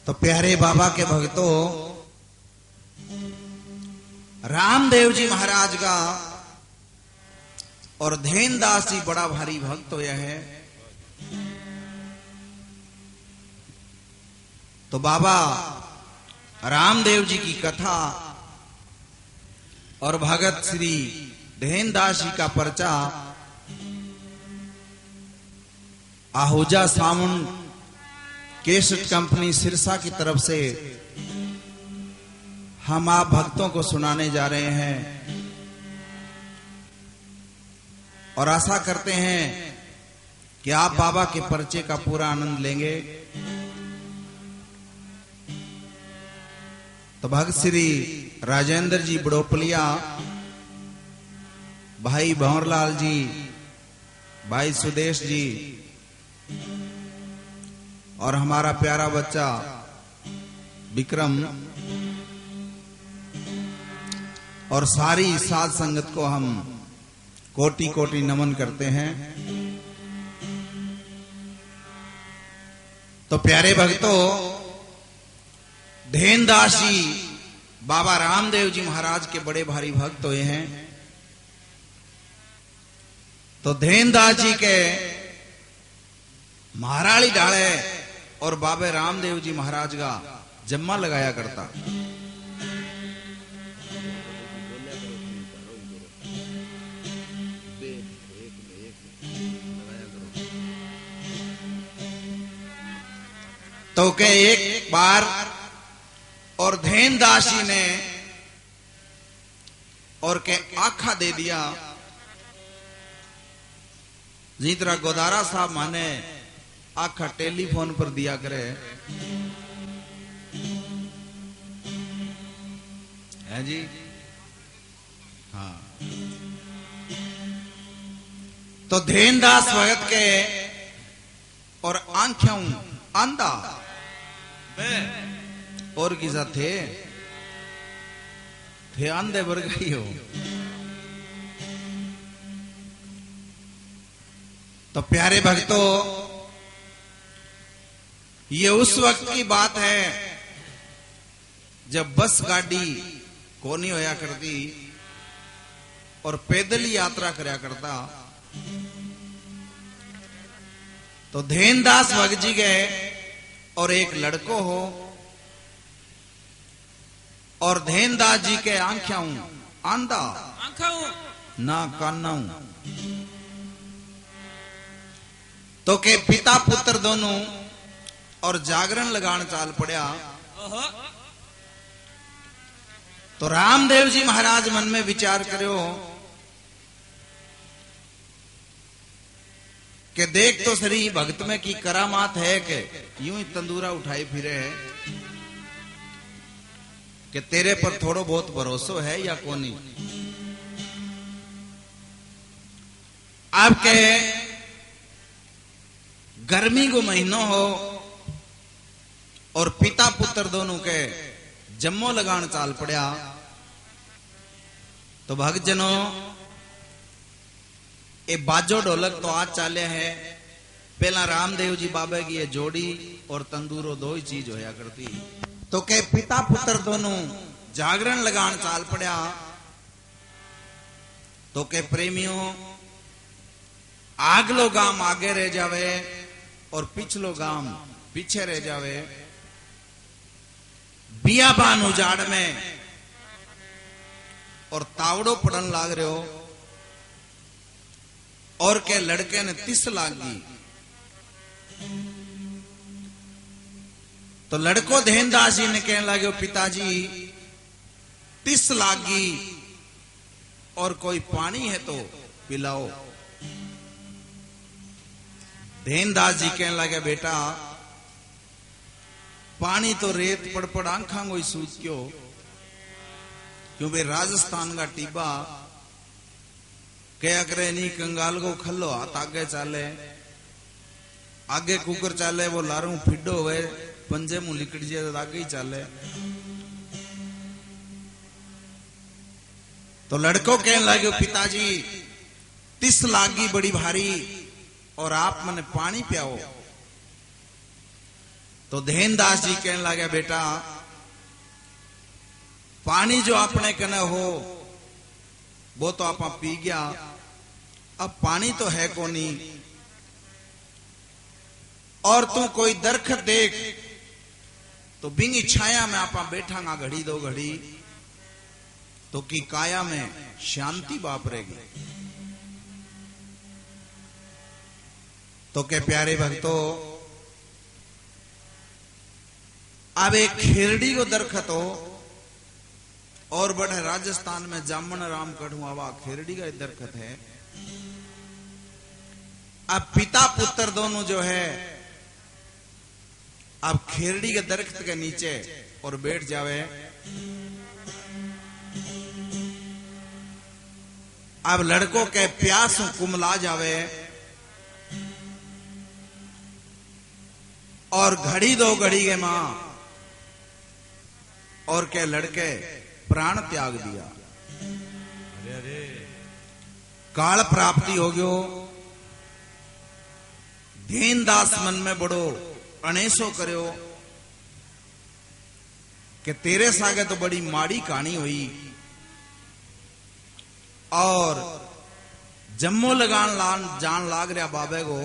तो प्यारे बाबा के भक्तों, रामदेव जी महाराज का और धेनदास जी बड़ा भारी भक्त होया है। तो बाबा रामदेव जी की कथा और भगत श्री धेनदास जी का पर्चा Ahuja sound cassette company Sirsa की तरफ से हम आप भक्तों को सुनाने जा रहे हैं और आशा करते हैं कि आप बाबा के पर्चे का पूरा आनंद लेंगे। तो भक्त श्री राजेंद्र जी बड़ोपलिया, भाई भंवरलाल जी, भाई सुदेश जी और हमारा प्यारा बच्चा विक्रम और सारी साध संगत को हम कोटि कोटि नमन करते हैं। तो प्यारे भक्तों, धेनदास जी बाबा रामदेव जी महाराज के बड़े भारी भक्त हुए हैं। तो धेनदास जी के महाराली डाले और बाबे रामदेव जी महाराज का जम्मा लगाया करता। तो के एक बार और धेनदास जी ने और के आखा दे दिया, जिस तरह गोदारा साहब माने आखा टेलीफोन पर दिया करे है जी। हाँ, तो धेनदास भगत के और आंखों अंधा और किसा थे अंधे भर गई हो। तो प्यारे भक्तों, ये उस वक्त की बात है जब बस गाड़ी कोनी होया करती और पैदल ही यात्रा करया करता। तो धेनदास भगत जी गए और एक लड़को हो और धेनदास जी के आंखों आंधा ना काना। तो के पिता पुत्र दोनों और जागरण लगान चाल पड़ा। तो रामदेव जी महाराज मन में विचार करो कि देख तो सरी भक्त में की करामात है कि यूं ही तंदूरा उठाए फिरे है कि तेरे पर थोड़ो बहुत भरोसा है या कोनी। आपके गर्मी को महीनों हो और पिता पुत्र दोनों के जम्मो लगान चाल पड़ा। तो भक्त जनों, ये बाजो ढोलक तो आज चाले है, पहला रामदेव जी बाबा की ये जोड़ी और तंदूरो दो ही चीज होया करती। तो के पिता पुत्र दोनों जागरण लगान चाल पड़ा। तो के प्रेमियों, आगलो गाम आगे रह जावे और पिछलो गाम पीछे रह जावे। बियाबान उजाड़ में और तावड़ो पड़न लाग रहे हो और के लड़के ने तिस लागी। तो लड़को धेनदास जी ने कहने लगे, पिताजी तिस लागी और कोई पानी है तो पिलाओ। धेनदास जी कहने लगे, बेटा पानी तो रेत पड़ पड़ आंखा को सूझ क्यों, क्यों भाई राजस्थान का टीबा क्या करे नहीं कंगाल को खल्लो हाथ आगे चाले, आगे कुकर चाले वो लारू फिडो हुए पंजे मुंह लिकड़ जाए तो आगे ही चाले। तो लड़को कहने लगे, पिताजी तिस लागी बड़ी भारी और आप मने पानी पियाओ। तो धेनदास जी कहने लगे, बेटा पानी जो अपने कने हो वो तो आप पी गया, अब पानी तो है को नहीं, और तू कोई दरखत देख तो बिंगी छाया में आप बैठांगा घड़ी दो घड़ी, तो की काया में शांति वापरेगी। तो के प्यारे भक्तों, अब एक खेरड़ी को दरखत हो और बड़े राजस्थान में जामन राम कढ़ू आवा खेरड़ी का दरखत है। अब पिता पुत्र दोनों जो है अब खेरड़ी के दरख्त के नीचे और बैठ जावे। अब लड़कों के प्यास कुमला जावे और घड़ी दो घड़ी के मां और के लड़के प्राण त्याग दिया। अरे अरे काल प्राप्ति हो गयो। धेनदास मन में बड़ो अणेसो करो कि तेरे सागे तो बड़ी माड़ी कहानी हुई, और जम्मो लगान जान लाग रहा बाबे को,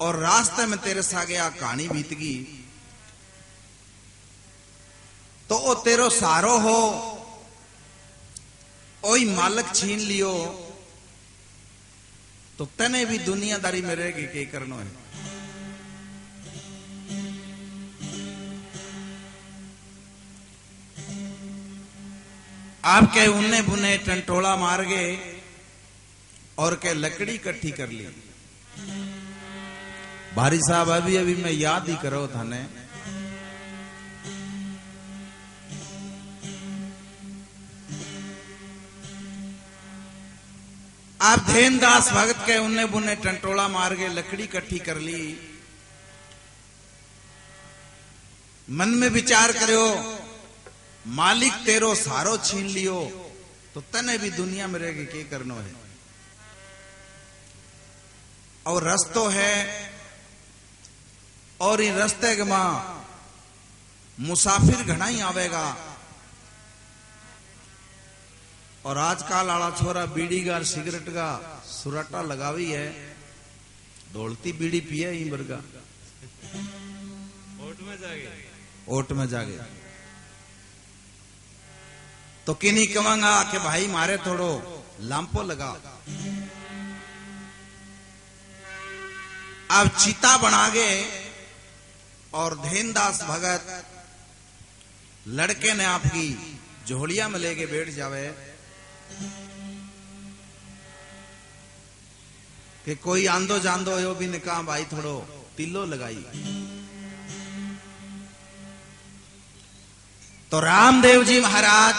और रास्ते में तेरे सागे आ कहानी बीत गई, तो ओ तेरो सारो हो ओई मालक छीन लियो, तो तने भी दुनियादारी में रहेगी के करनो है। आपके उन्ने बुने टंटोला मार गए और के लकड़ी इकट्ठी कर ली। भारी साहब अभी अभी मैं याद ही करो थाने, आप धेनदास भगत के उन्ने बुने टंटोला मार के लकड़ी इकट्ठी कर ली। मन में विचार करो, मालिक तेरो सारो छीन लियो, तो तने भी दुनिया में रह के क्या करनो है। और रस्तो है, और इन रस्ते के मां मुसाफिर घना ही आवेगा, और आजकल आला छोरा बीड़ी का सिगरेट का सुराटा लगावी है, दौड़ती बीड़ी पिए ही बरगा ओट में जागे तो किन्हीं कमांगा कि भाई मारे थोड़ो लांपो लगा। अब चीता बना गए और धेनदास भगत लड़के ने आपकी झोलिया में लेके बैठ जावे कि कोई आंदो जांदो यो भी ने कहा भाई थोड़ो तिल्लो लगाई। तो रामदेव जी महाराज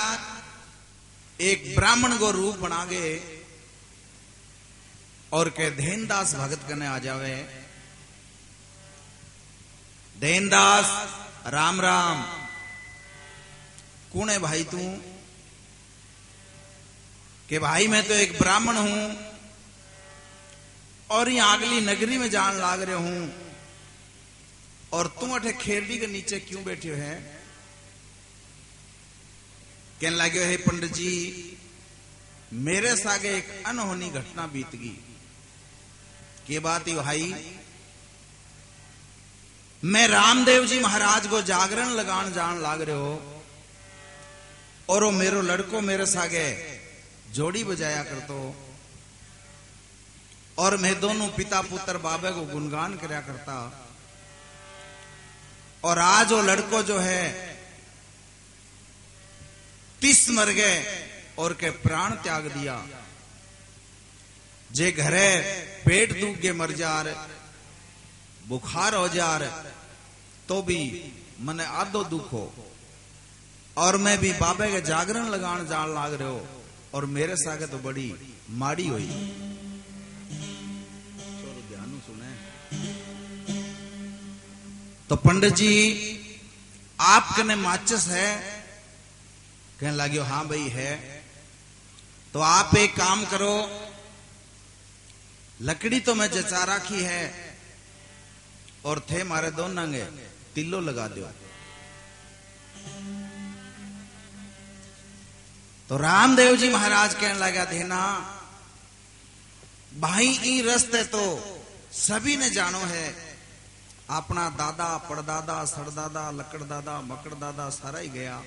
एक ब्राह्मण को रूप बना गए और के धेनदास भगत कने आ जावे। धेनदास राम राम, कौन है भाई तू? कि भाई मैं तो एक ब्राह्मण हूं और यहां अगली नगरी में जान लाग रहे हूं, और तू अठे खेरड़ी के नीचे क्यों बैठे है? कहने लगे, हे पंडित जी, मेरे सागे एक अनहोनी घटना बीत गई। के बात ही भाई? मैं रामदेव जी महाराज को जागरण लगान जान लाग रहे हो, और वो मेरो लड़को मेरे सागे जोड़ी बजाया करतो, और मैं दोनों पिता पुत्र बाबे को गुणगान करया करता, और आज वो लड़को जो है 30 मर गए और के प्राण त्याग दिया। जे घरे पेट दुख के मर जार, बुखार हो जार, तो भी मने आधो दुख हो, और मैं भी बाबे के जागरण लगान जान लाग रहे हो, और मेरे सागे तो बड़ी माड़ी हुई। ध्यान सुने। तो पंडित जी आप कने माचिस है? कहने लगे, हाँ भाई है। तो आप एक काम करो, लकड़ी तो मैं जचा रखी है, और थे मारे दो नंगे तिल्लो लगा दो। तो रामदेव जी महाराज कहने लगा देना भाई ई रस्ते तो सभी ने जानो है, अपना दादा परदादा सरदादा लकड़दादा मकड़दादा सारा ही गया,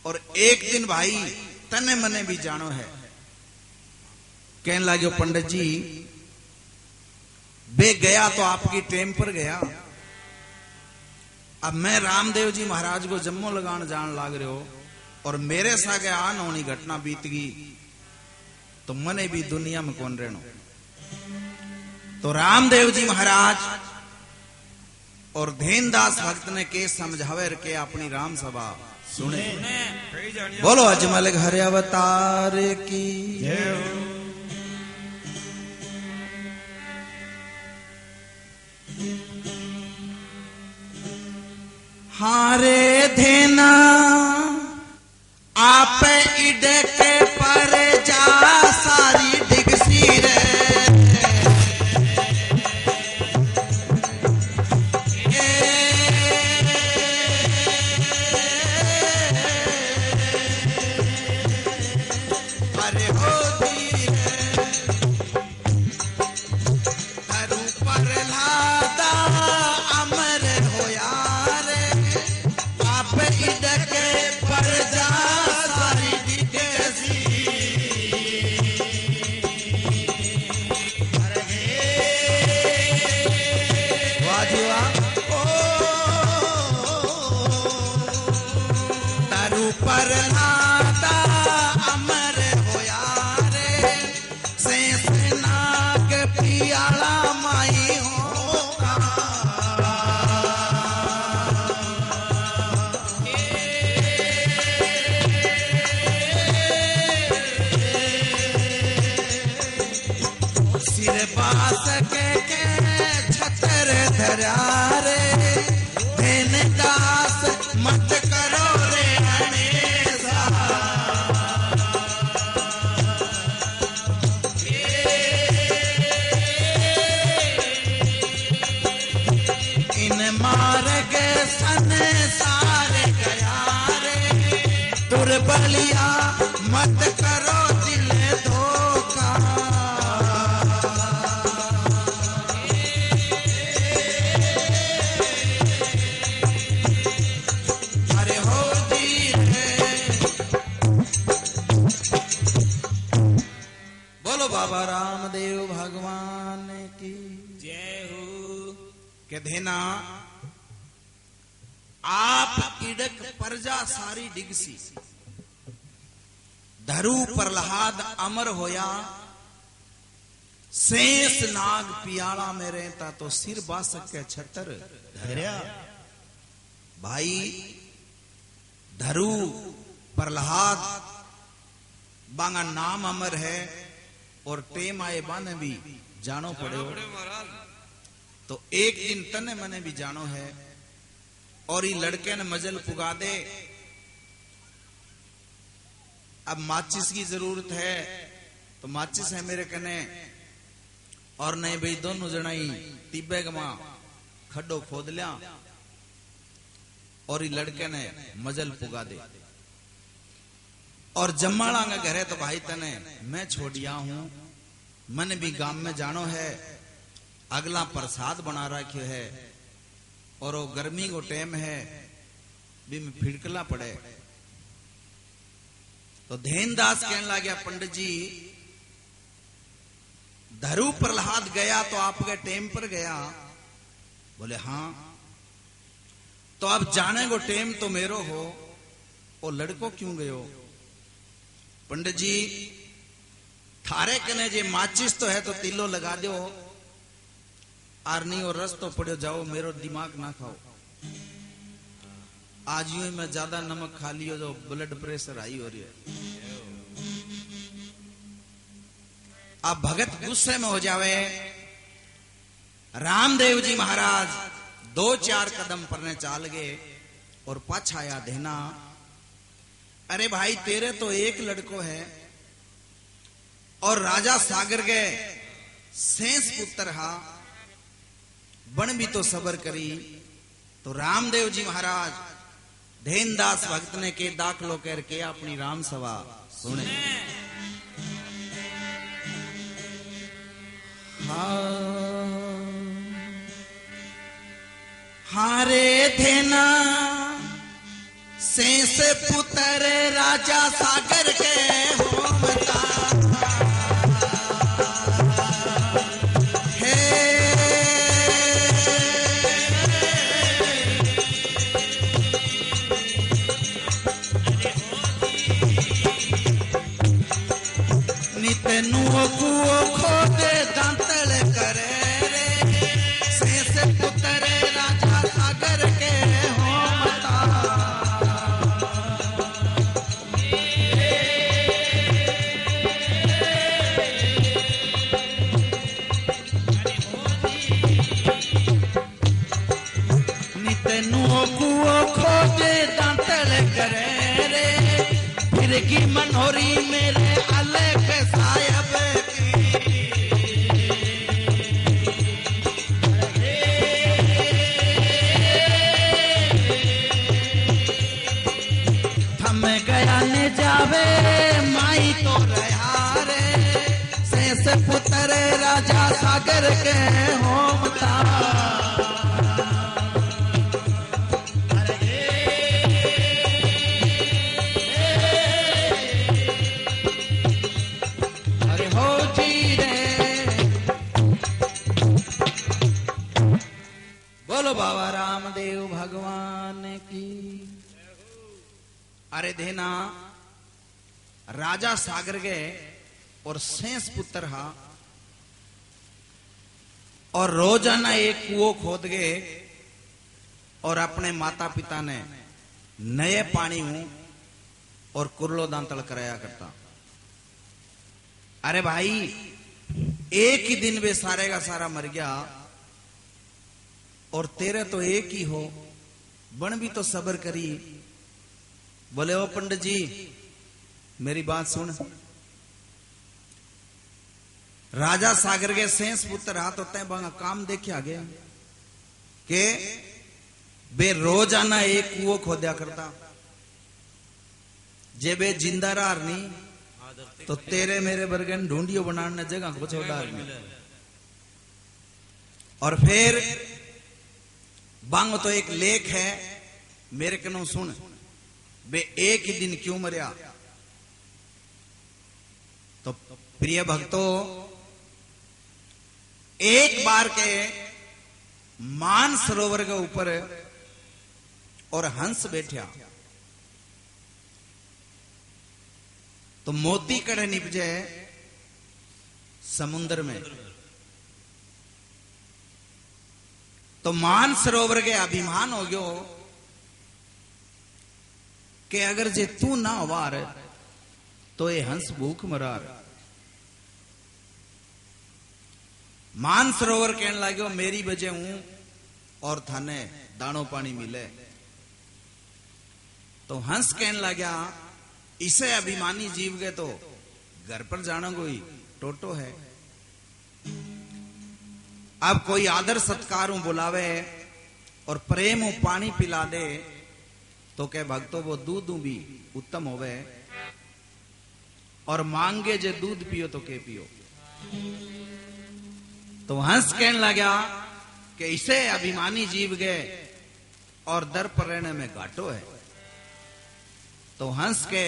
और एक दिन भाई तने मने भी जानो है। कहने लगे पंडित जी बे गया तो आपकी टेम पर गया, अब मैं रामदेव जी महाराज को जम्मो लगान जान लाग रहे हो और मेरे सागे आन होनी घटना बीत गई तो मने भी दुनिया में कौन रहनो। तो रामदेव जी महाराज और धेनदास भक्त ने के समझावे के अपनी राम सभा सुने। बोलो अजमल घर अवतार की हारे धेना आप इड के पर जा सारी डिगसी रे, अरे हो धरू पर लादा अमर हो यार, आप इड के पर जा सारी डिगसी। वाह जी वाह। धरू पर लादा अमर हो यार, शेष नाग पियाला माई होगा। सिर बास के छतर धरा रे, धेन दास मत करो रे हमेशा। इन मार्ग संसार गया रे, दुर्बलिया मत करो दिल धोखा। अरे हो धीरे। बोलो बाबा रामदेव भगवान की जय हो। के धेना आप इडक परजा सारी डिगसी, धरू प्रहलाद अमर होया, शेष नाग पियाला में रहता तो सिर बासक के छतर धरया। भाई धरू प्रहलाद बांगा नाम अमर है और टेम आए बाने भी जानो पड़े, तो एक दिन तने मने भी जानो है। और ये लड़के ने मजल पुगा दे, अब माचिस की जरूरत है तो माचिस है मेरे कने, और नहीं भाई दोनों जनाई तिब्बे गमा खड्डो खोद लिया और ये लड़के ने मजल पुगा दे। और जम्माड़ा का घर है तो भाई तने मैं छोड़िया हूं, मन भी गांव में जानो है, अगला प्रसाद बना रखियो है और वो गर्मी को टाइम है भी में फिड़कला पड़े। तो धेनदास कहने लगा पंडित जी धरू प्रहलाद गया तो आपके टेम पर गया? बोले हाँ। तो अब जाने को टेम तो मेरो हो, वो लड़को क्यों गयो? पंडित जी थारे कने जे माचिस तो है तो तिलो लगा दो, आरनी और रस तो पड़ो जाओ, मेरो दिमाग ना खाओ। आज यूं मैं ज्यादा नमक खा लियो जो ब्लड प्रेशर हाई हो रही है। अब भगत गुस्से में हो जावे, रामदेव जी महाराज 2-4 कदम परने चाल गए और पाछाया देना, अरे भाई तेरे तो एक लड़को है और राजा सागर के शेष पुत्र हा, बन भी तो सबर करी। तो रामदेव जी महाराज धेनदास भक्त ने के दाखलो कर के अपनी राम सभा सुने। हारे धेना शेष पुत्र राजा सागर के होमता। नुओ कुओ खोदे दांतल करे रे शेष पुत्र राजा सागर के होमता। नित नुओ कुओ खोदे दांतल करे रे फिर की मनोरी मेरे अलग सायब की। थम गया ने जावे माई तो रहा रे शेष पुत्र राजा सागर के होमता। बाबा रामदेव भगवान की। अरे देना राजा सागर गए और शेष पुत्र हा और रोजाना एक कुओं खोद गए और अपने माता पिता ने नए पानी हूं और कुरलो दांतल कराया करता। अरे भाई एक ही दिन में सारे का सारा मर गया और तेरे तो एक ही हो, बन भी तो सबर करी। बोले ओ पंडित जी मेरी बात सुन। राजा सागर के शेष पुत्र हाथ होते हैं बांगा काम देखे आगे के बे रोजाना एक कुओं खोदा करता जे बे जिंदा रहा नहीं तो तेरे मेरे बरगन ढूंढियो बनाने जगह को छोड़ा। और फिर बांग तो एक लेख है मेरे कनो सुन बे एक ही दिन क्यों मरिया। तो प्रिय भक्तों एक बार के मान सरोवर के ऊपर और हंस बैठा तो मोती कड़े निपजे समुद्र में। तो मान सरोवर के अभिमान हो गयो कि अगर जे तू ना वार तो ये हंस भूख मरार। मान सरोवर कहने लगे मेरी वजह हूं और थाने दानो पानी मिले। तो हंस कहने लगा इसे अभिमानी जीव गए तो घर पर जाना कोई टोटो है। अब कोई आदर सत्कार बुलावे और प्रेम पानी पिला दे तो कह भक्तों वो दूध भी उत्तम होवे और मांगे जे दूध पियो तो के पियो। तो हंस कहने लगा कि इसे अभिमानी जीव गए और दर पर रहने में घाटो है। तो हंस के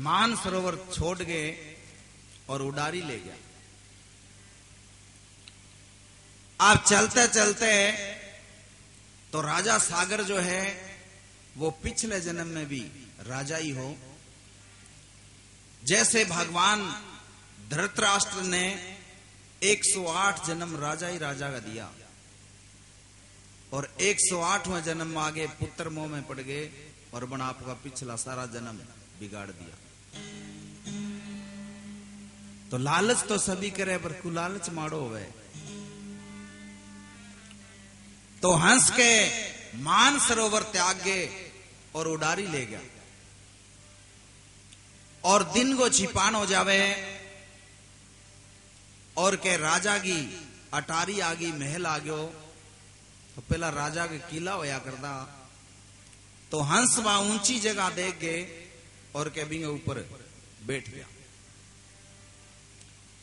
मान सरोवर छोड़ गए और उडारी ले गया। आप चलते चलते तो राजा सागर जो है वो पिछले जन्म में भी राजा ही हो। जैसे भगवान धृतराष्ट्र ने 108 जन्म राजा ही राजा का दिया और 108वें जन्म में आगे पुत्र मोह में पड़ गए और बना आपका पिछला सारा जन्म बिगाड़ दिया। तो लालच तो सभी करे पर कुलालच माड़ो हुए। तो हंस के मान सरोवर त्याग गए और उडारी ले गया और दिन को छिपान हो जावे और के राजा की अटारी आ गई महल आ गयो तो पहला राजा के किला होया करता, तो हंस वहां ऊंची जगह देख गए और के ऊपर बैठ गया।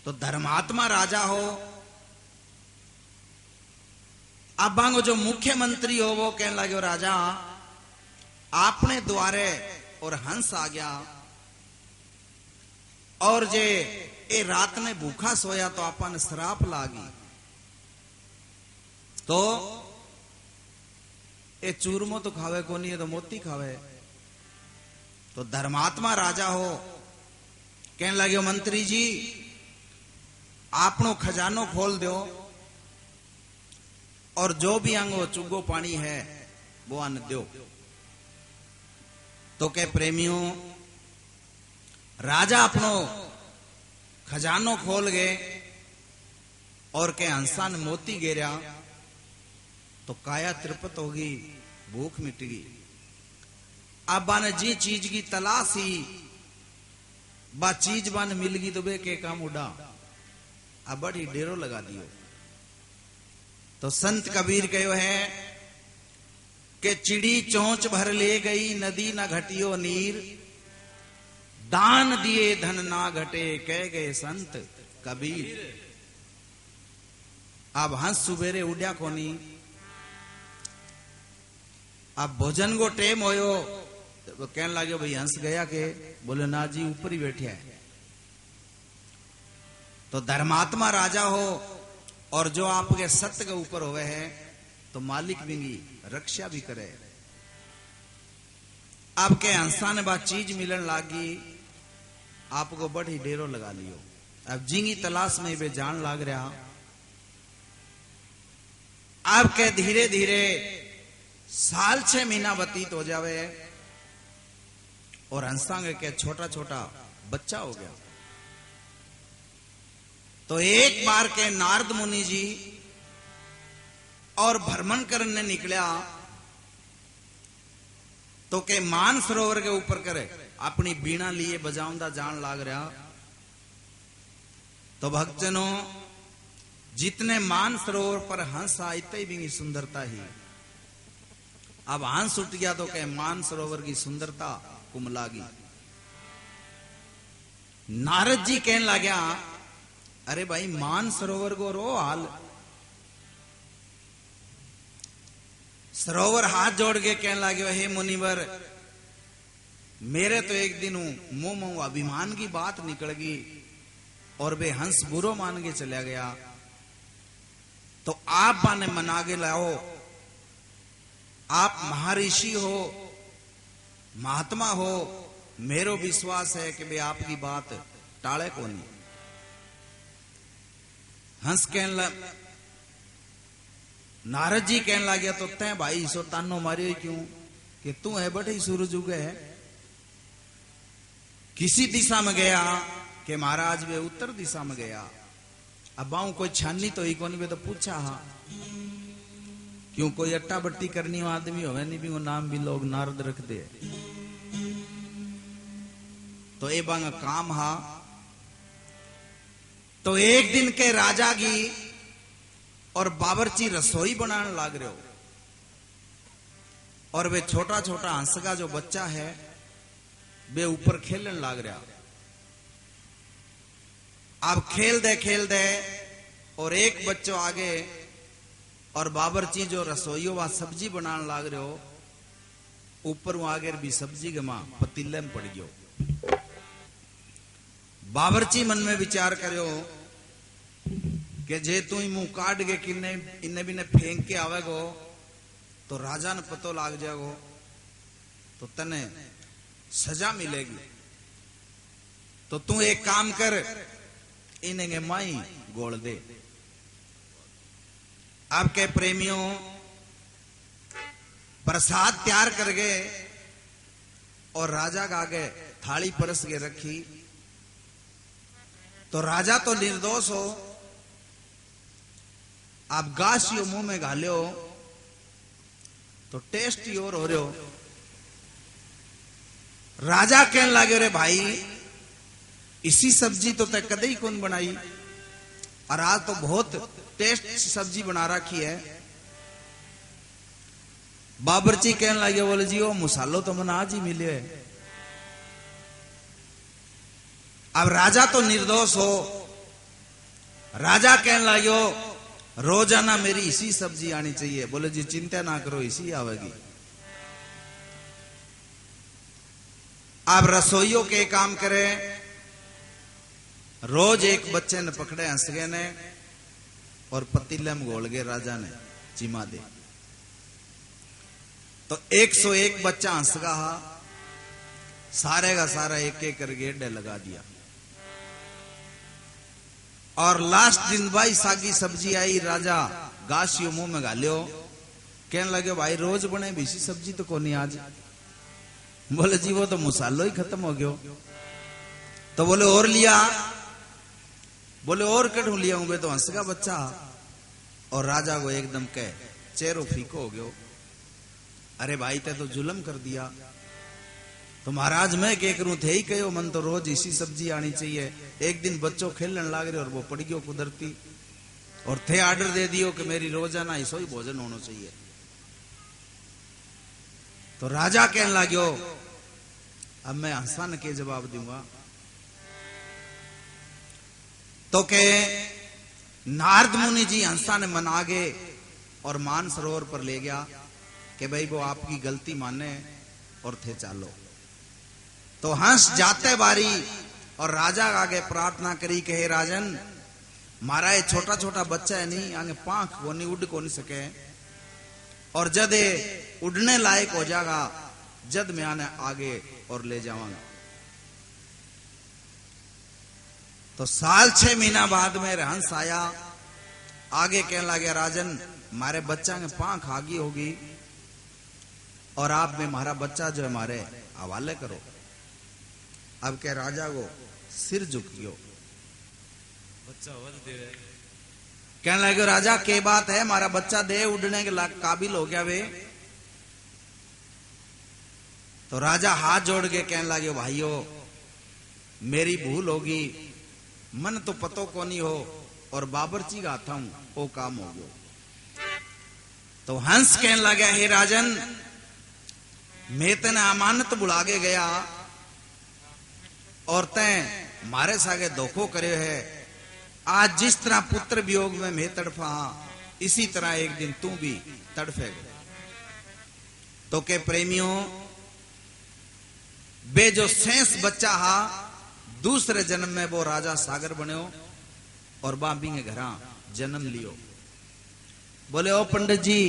तो धर्मात्मा राजा हो, अब बांगो जो मुख्यमंत्री हो वो कहने लगे, राजा आपने द्वारे और हंस आ गया, और जे ए रात ने भूखा सोया तो आपने श्राप लागी, तो ए चूरमो तो खावे को नहीं है तो मोती खावे। तो धर्मात्मा राजा हो कहने लगे, मंत्री जी आपनो खजानो खोल दो और जो भी अंगो चुगो पानी है वो अन्न दो। तो के प्रेमियों राजा अपनो खजानो खोल गए और के हंसा ने मोती गेरा, तो काया तृप्त होगी, भूख मिट गई। अब बाने जी चीज की तलाश ही बा चीज बाने मिल गई तो बे के काम उड़ा, अब बड़ी डेरो लगा दियो। तो संत कबीर कहो है कि चिड़ी चोंच भर ले गई, नदी ना घटियो नीर, दान दिए धन ना घटे, कह गए संत कबीर। अब हंस सुबेरे उड्या कोनी, अब भोजन को टेम होयो तो कहने लगे, भाई हंस गया के? बोले ना जी ऊपर ही बैठे है। तो धर्मात्मा राजा हो और जो आपके सत्य के ऊपर हुए है तो मालिक भी रक्षा भी करे। अब के हंसा ने बात चीज मिलन लागी, आपको बड़ी डेरो लगा लियो। अब जिंगी तलाश में वे जान लाग रहा। अब के धीरे धीरे साल 6 महीना व्यतीत हो जावे और हंसांगे के छोटा छोटा बच्चा हो गया। तो एक बार के नारद मुनि जी और भ्रमण करने निकला, तो के मान सरोवर के ऊपर करे अपनी बीणा लिए बजाऊंदा जान लाग रहा। तो भक्तजनों जितने मान सरोवर पर हंस आई इतनी भी सुंदरता ही। अब हंस उठ गया तो के मान सरोवर की सुंदरता कुमलागी। नारद जी कहने लगा, अरे भाई मान सरोवर को रो हाल। सरोवर हाथ जोड़ के कहने लगे, हे मुनिवर मेरे तो एक दिन मुंह मुंह अभिमान की बात निकल गई और वे हंस बुरो मान के चला गया, तो आप बाने मना के लाओ। आप महर्षि हो, महात्मा हो, मेरो विश्वास है कि वे आपकी बात टाले को नहीं। हंस कहने नारद जी कहने लगे, तो तय भाई सो तानो मारियो क्यों कि तू है बड़े सूरज उगे है। किसी दिशा में गया कि महाराज वे उत्तर दिशा में गया। अब बाऊ कोई छानी तो ही कोनी, वे तो पूछा हा क्यों कोई अट्टा बट्टी करनी हो आदमी हो नहीं भी वो नाम भी लोग नारद रख दे। तो ए बांग काम हा। तो एक दिन के राजा की और बावर्ची रसोई बनाने लाग रहे हो, और वे छोटा छोटा हंस का जो बच्चा है वे ऊपर खेलने लाग रहा। अब खेल दे और एक बच्चों आगे और बावर्ची जो रसोई वा सब्जी बनाने लाग रहे हो, ऊपर वो आगे भी सब्जी के मां पतीले में पड़ गयो। बावर्ची मन में विचार करो कि जे तू ही मुंह काट के किन्ने इन्ने भी ने फेंक के आवेगो तो राजा ने पतो लाग जाएगो, तो तने सजा मिलेगी। तो तू एक काम कर, इन्हें माई गोल दे। आपके प्रेमियों प्रसाद तैयार कर गए और राजा का आगे थाली परस के रखी। तो राजा तो निर्दोष हो, आप गाशियो मुंह में घालो तो टेस्ट ही और हो रहे हो। राजा कहने लगे, रे भाई इसी सब्जी तो तय कदे ही कौन बनाई, और आज तो बहुत टेस्ट सब्जी बना रखी है। बाबरची कहने लगे, बोले जी वो मुसालो तो मन आज ही मिले है। अब राजा तो निर्दोष हो, राजा कहने लगे रोजाना मेरी इसी सब्जी आनी चाहिए। बोले जी चिंता ना करो, इसी आवेगी। अब रसोइयों के काम करे, रोज एक बच्चे ने पकड़े हंसगे ने और पतीले में घोल गए राजा ने चिमा दे। तो 101 बच्चा हंसगा हा, सारे का सारा एक एक कर गेडे लगा दिया। और लास्ट दिन भाई सागी सब्जी आई, राजा गाशियो मुंह में गालियो, कहने लगे भाई रोज बने बीसी सब्जी तो कोनी आज। बोले जी वो तो मसालो ही खत्म हो गयो। तो बोले और लिया? बोले और कटू लिया हूं, तो हंसगा बच्चा। और राजा को एकदम कह चेहरो फीको हो गयो, अरे भाई ते तो जुल्म कर दिया। तो महाराज मैं क्या करूं, थे ही कहो मन तो रोज इसी सब्जी आनी चाहिए। एक दिन बच्चों खेलने लग रहे और वो पड़ गयो कुदरती, और थे आर्डर दे दियो कि मेरी रोजाना ऐसा ही भोजन होना चाहिए। तो राजा कहने लग्यो अब मैं हंसन के जवाब दूंगा। तो के नारद मुनि जी हंसा ने मना गए और मान सरोवर पर ले गया कि भाई वो आपकी गलती माने और थे चालो। तो हंस जाते बारी और राजा आगे प्रार्थना करी कि हे राजन, मारा ये छोटा छोटा बच्चा है नहीं, आगे पांख वो नहीं उड़ को नहीं सके, और जद ये उड़ने लायक हो जाएगा जद मैं आने आगे और ले जाऊंगा। तो साल 6 महीना बाद में हंस आया, आगे कहने लगे राजन मारे बच्चा के पांख आगी होगी और आप में हमारा बच्चा जो है हमारे हवाले करो। अब क्या राजा को सिर झुक गयो, बच्चा वध दे रहे। कहने लगे राजा के बात है, हमारा बच्चा दे उड़ने के काबिल हो गया वे। तो राजा हाथ जोड़ के कहने लगे भाइयों मेरी भूल होगी, मन तो पतो को नहीं हो और बाबरची का था हूं वो काम हो गयो। तो हंस कहने लगा हे राजन, मैं तेने अमानत बुला के गया और तैं मारे सागे धोखो करे है। आज जिस तरह पुत्र वियोग में मैं तड़फा, इसी तरह एक दिन तू भी तड़फेगा। तो के प्रेमियों बे जो शेष बच्चा हा दूसरे जन्म में वो राजा सागर बन्यो और बाबी के घरा जन्म लियो। बोले ओ पंडित जी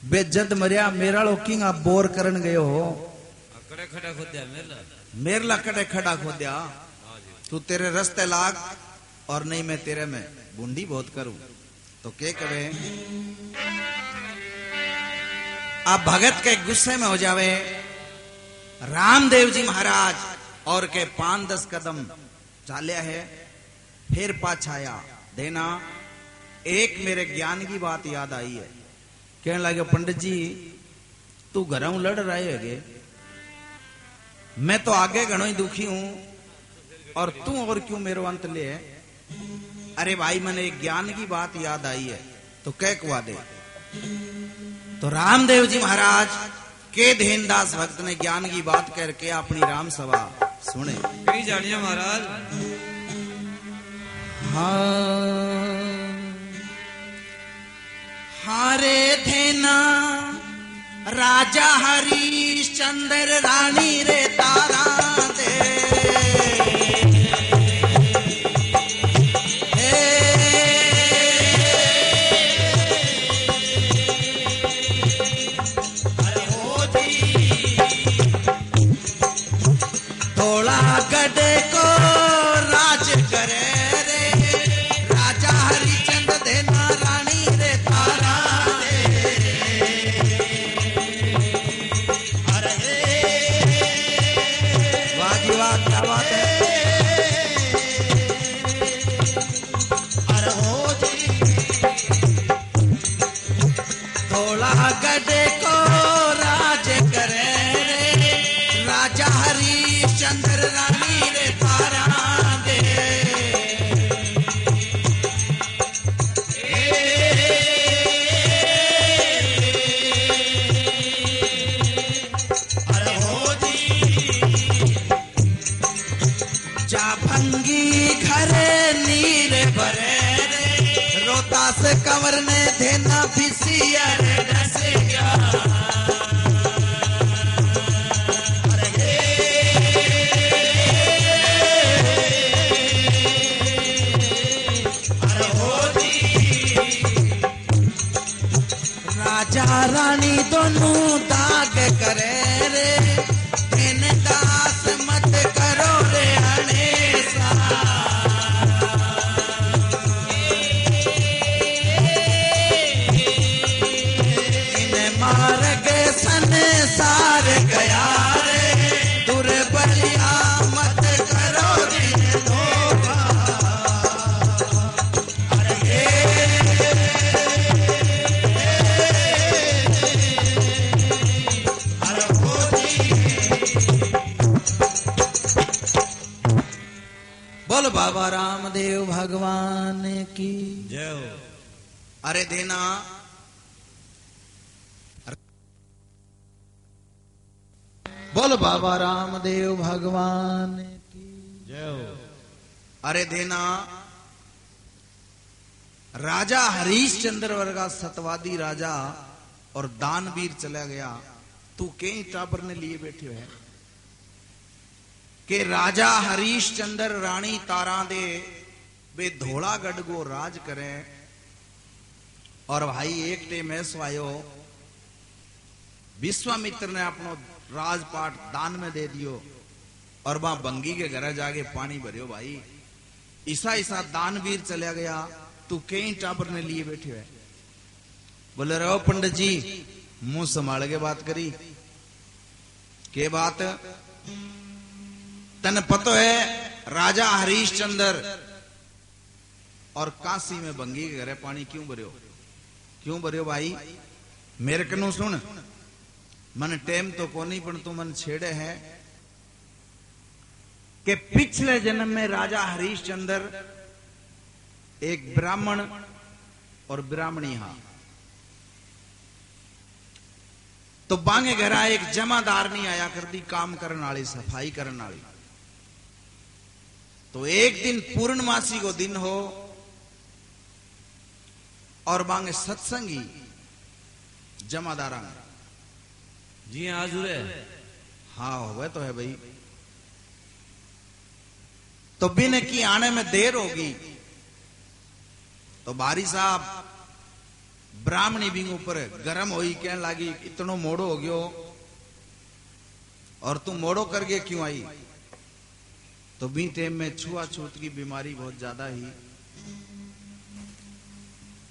बे जद मरिया मेरा लोकिंग आप बोर करन गयो हो, कड़े खड़ा खोद्या मेरला कड़े खड़ा खोद्या, तू तेरे रस्ते लाग और नहीं मैं तेरे में बूंदी बहुत करूं। तो के कहे आप भगत के गुस्से में हो जावे। रामदेव जी महाराज और के 5-10 कदम चालिया है, फिर पाछाया देना। एक मेरे ज्ञान की बात याद आई है, कहने लगे पंडित जी तू घरों लड़ रहे है, मैं तो आगे घणो ही दुखी हूं और तू और क्यों मेरो अंत ले है। अरे भाई मैंने एक ज्ञान की बात याद आई है, तो कह कुआ दे। तो रामदेव जी महाराज के धेनदास भक्त ने ज्ञान की बात करके अपनी राम सभा सुने। कहीं जानिए महाराज। हारे धेना राजा हरिश्चंद्र रानी रे तारा दे, थोड़ा गडे को राज करे रे राजा हरिचंद्र देना रानी रे तारा दे। अरे अरे डस गया राजा रानी दोनों दाग करे रे इन दास मत करो रे हनेसा इन मार के संसार गया रे दुर्बलिया मत करो रे धोखा अरे बोल बाबा रामदेव भगवान की जय हो। अरे देना बोल बाबा रामदेव भगवान की जय हो। अरे देना राजा हरीशचंद्र वर्गा सतवादी राजा और दानवीर चला गया तू कई टाबर ने लिए बैठे है कि राजा हरीशचंद्र रानी तारा दे वे धोलागढ़ को राज करें और भाई एक टेम ऐसो आयो विश्वामित्र ने अपनो राजपाट दान में दे दियो और वहां बंगी के घर जाके पानी भरियो भाई ईसा ईसा दानवीर चला गया तू कई टाबर ने लिए बैठे है बोले रहो पंडित जी मुंह संभाल के बात करी के बात तन पतो है राजा हरीशचंद्र और काशी में बंगी के घरे पानी क्यों भरियो भाई मेरे कनु सुन मन टेम तो कोनी पण तू मन छेड़े है कि पिछले जन्म में राजा हरीशचंद्र एक ब्राह्मण और ब्राह्मणी हा तो बांगे घरा एक जमादार नहीं आया कर दी काम करने वाली सफाई करने वाली तो एक दिन पूर्णमासी को दिन हो और बांगे सत्संगी जमादारा जी आज हुए हाँ हुए तो है भाई तो बिन की आने में देर होगी तो बारी साहब ब्राह्मणी भी ऊपर गरम होई कहने लगी इतनो मोड़ो हो गयो और तू मोड़ो करके क्यों आई तो बी टेम में छुआछूत की बीमारी बहुत ज्यादा ही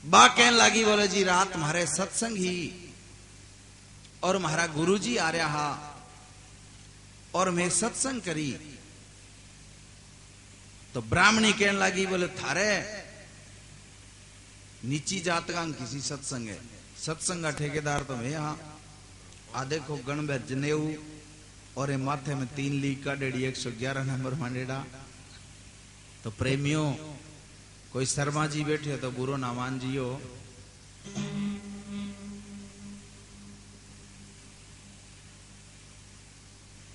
बा कहने लगी बोले जी रात हमारे सत्संग ही और हमारा गुरुजी आ रहा और मैं सत्संग करी तो ब्राह्मणी कहने लगी बोले थारे नीची जात का किसी सत्संग है सत्संग का ठेकेदार तो मैं यहाँ आ देखो गणबे जनेऊ और ये माथे में 3 लीक का 111 नंबर मांडेड़ा तो प्रेमियों कोई शर्मा जी बैठे तो बुरो ना मान जियो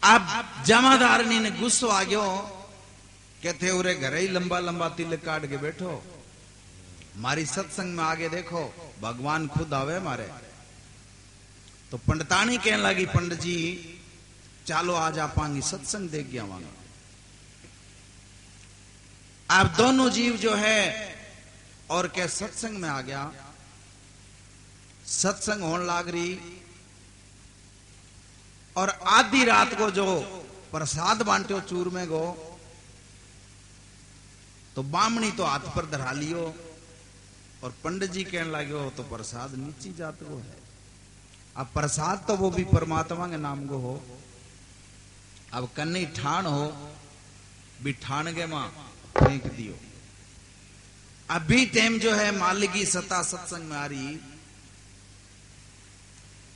अब जमादारनी ने गुस्सो आ गयो कहते उरे घरे ही लंबा लंबा तिलक काट के बैठो मारी सत्संग में आगे देखो भगवान खुद आवे मारे तो पंडितानी कहने लगी पंडित जी चालो आज आपांगी सत्संग देख गया वहां आप दोनों जीव जो है और क्या सत्संग में आ गया सत्संग होने लाग रही और आधी रात को जो प्रसाद बांटे चूरमे को तो बामणी तो हाथ पर धरा लियो और पंडित जी कहने लगे हो तो प्रसाद नीची जात को है अब प्रसाद तो वो भी परमात्मा के नाम को हो अब कन्नी ठान हो भी ठान के मां फेंक दियो अभी टाइम जो है मालिक की सत्ता सत्संग में आ रही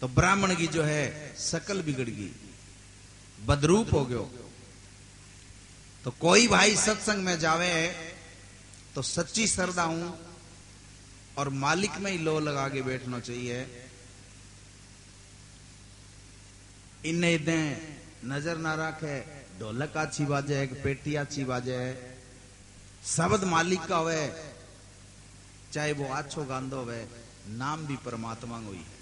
तो ब्राह्मण की जो है शकल बिगड़ गई बदरूप हो गयो तो कोई भाई सत्संग में जावे तो सच्ची श्रद्धा हूं और मालिक में ही लो लगा के बैठना चाहिए इन्हें इन्हें नजर ना रखे ढोलक अच्छी बाजे एक पेटी अच्छी बाजे शब्द मालिक का होवे चाहे वो आछो गांदो होवे नाम भी परमात्मा को ही है।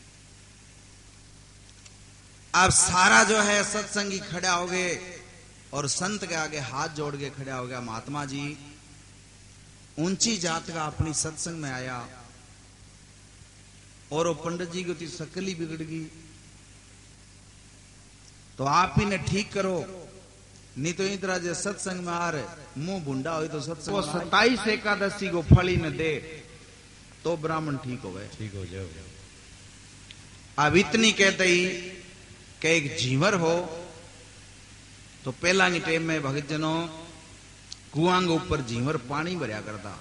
अब सारा जो है सत्संगी खड़ा हो गए और संत के आगे हाथ जोड़ के खड़ा हो गया, महात्मा जी ऊंची जात का अपनी सत्संग में आया और वो पंडित जी की शक्ल ही बिगड़ गई, तो आप ही ने ठीक करो, नहीं तो इतना जो सत्संग में आ रहे मुंह भुंडा हो तो सत्संग वो 27 एकादशी को फली न दे तो ब्राह्मण ठीक हो गए। ठीक हो जाओ। अब इतनी कहते ही कि एक जीवर हो तो पहला की टाइम में भगत जनों कुआं के ऊपर जीवर पानी भरया करता,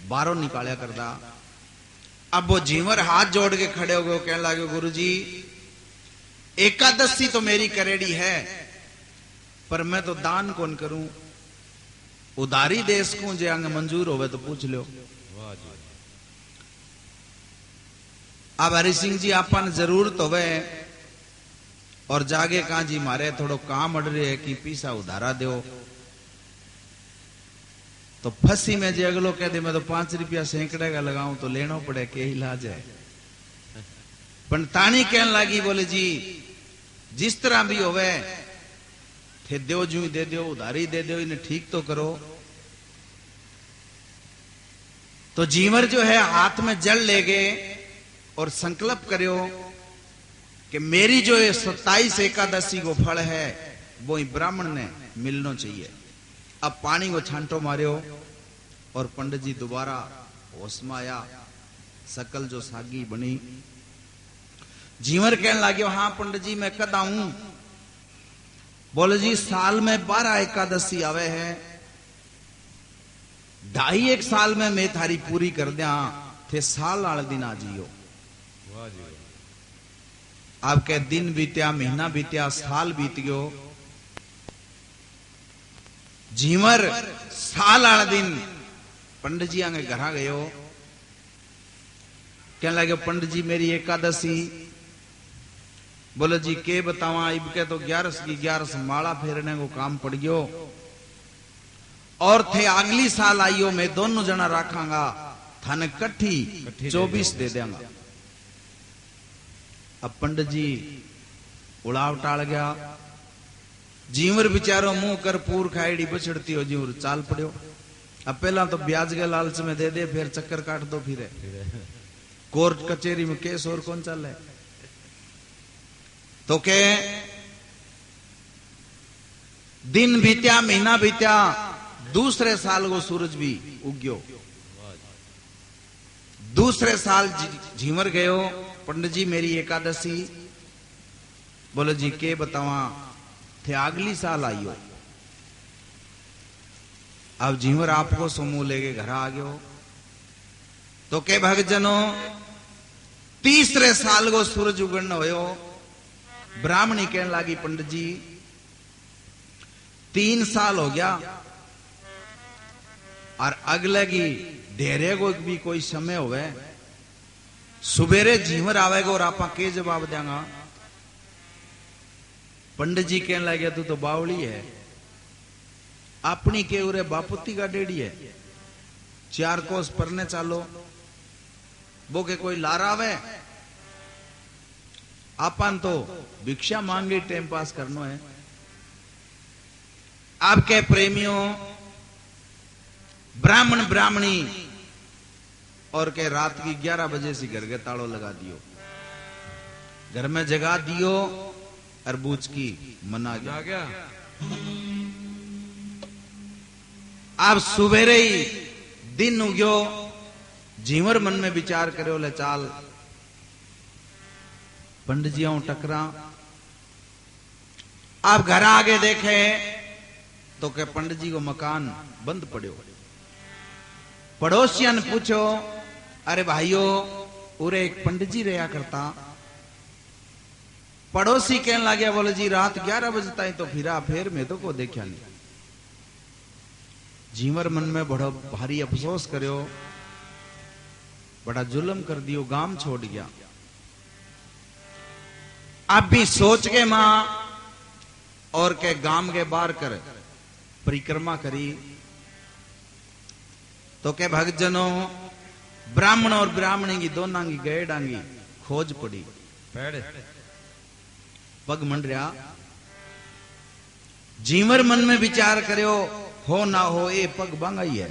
बाहरों निकाला करता। अब वो जीवर हाथ जोड़ के खड़े हो गए, कहने लगे गुरुजी एकादशी तो मेरी करेड़ी है पर मैं तो दान कौन करूं, उधारी देश को जे अंग मंजूर होवे तो पूछ लो। अब हरि सिंह जी आपन जरूरत होवे और जागे कहा जी मारे थोड़ो काम अड़ रहे है कि पीसा उधारा दो, तो फंसी में जे अगलो कह दे मैं तो 5 रुपया सैकड़े का लगाऊं तो लेना पड़े, के इलाज है। पंतानी कहने लगी बोले जी जिस तरह भी होवे थे दो जू दे दो, उधारी दे दो, इन्हें ठीक तो करो। तो जीवर जो है हाथ में जल ले गए और संकल्प करो कि मेरी जो ये 27 एकादशी को फल है वो ब्राह्मण ने मिलना चाहिए। अब पानी को छांटो मारियो और पंडित जी दोबारा होश में आया, सकल जो सागी बनी। जीवर कहने लगे हाँ पंडित जी मैं कद आऊं? बोले जी साल में 12 एकादशी आवे है, 2.5 साल में मैं थारी पूरी कर दिया, थे साल वाले दिन आ जियो। आपके दिन बीत्या, महीना बीत्या, साल बीत गयो। जीवर साल वाला दिन पंडित जी आगे घर गयो, कहने लगे पंडित जी मेरी एकादशी। बोले जी के बतावा, इब के तो 11 की 11 माला फेरने को काम पड़ गयो और थे अगली साल आइयो मैं दोनों जना रखांगा, थाने कट्ठी 24 दे देंगा। अब पंडित जी उड़ाव टाल गया, जीवर बेचारो मुंह कर पूर खाईडी बछड़ती हो जीवर चाल पड़ो। अब पहला तो ब्याज के लालच में दे दे, फिर चक्कर काट दो, फिर कोर्ट कचेरी में केस और कौन चल है। तो के दिन बीत्या, महीना बीत्या, दूसरे साल को सूरज भी उग्यो। दूसरे साल झीमर गयो, पंडित जी मेरी एकादशी। बोले जी के बतावा, थे अगली साल आइयो। अब झीमर आपको समूह लेके घर आ गयो। तो के भगजनों तीसरे साल को सूरज उगड़ना होयो। ब्राह्मणी कहने लगी पंडित जी 3 साल हो गया और अगले की धेरे को भी कोई समय होवे, सुबेरे झीमर आवेगा और आपा के जवाब देंगा। पंडित जी कहने लगे तू तो बावली है, अपनी के उरे बापुती का डेढ़ी है, 4 कोस परने चालो, वो के कोई लारा आवे, आपन तो भिक्षा मांगे टाइम पास करनो है। आपके प्रेमियों ब्राह्मण ब्राह्मणी और के रात की 11 बजे से घर के ताड़ो लगा दियो, घर में जगा दियो और बूझ की मना गया। आप सुबेरे ही दिन उग्यो, जीवर मन में विचार करो ले चाल पंडित जी आऊं टकरा। आप घर आगे देखे तो के पंडित जी को मकान बंद पड़ो। पड़ोसिया ने पूछो अरे भाइयों उरे एक पंडित जी रहा करता। पड़ोसी कहने लगे बोले जी रात 11 बजे तक तो फिर मैं तो को देखा नहीं। जीवर मन में बड़ा भारी अफसोस करो, बड़ा जुल्म कर दियो, गांव छोड़ गया। अब भी सोच के मां और के गांव के बाहर कर परिक्रमा करी। तो के भक्तजनों ब्राह्मण और ब्राह्मणी की दोनों की गैडांगी खोज पड़ी, पेड़ पग मंडरिया। जीवर मन में विचार करो हो ना हो ये पग बांगाई है।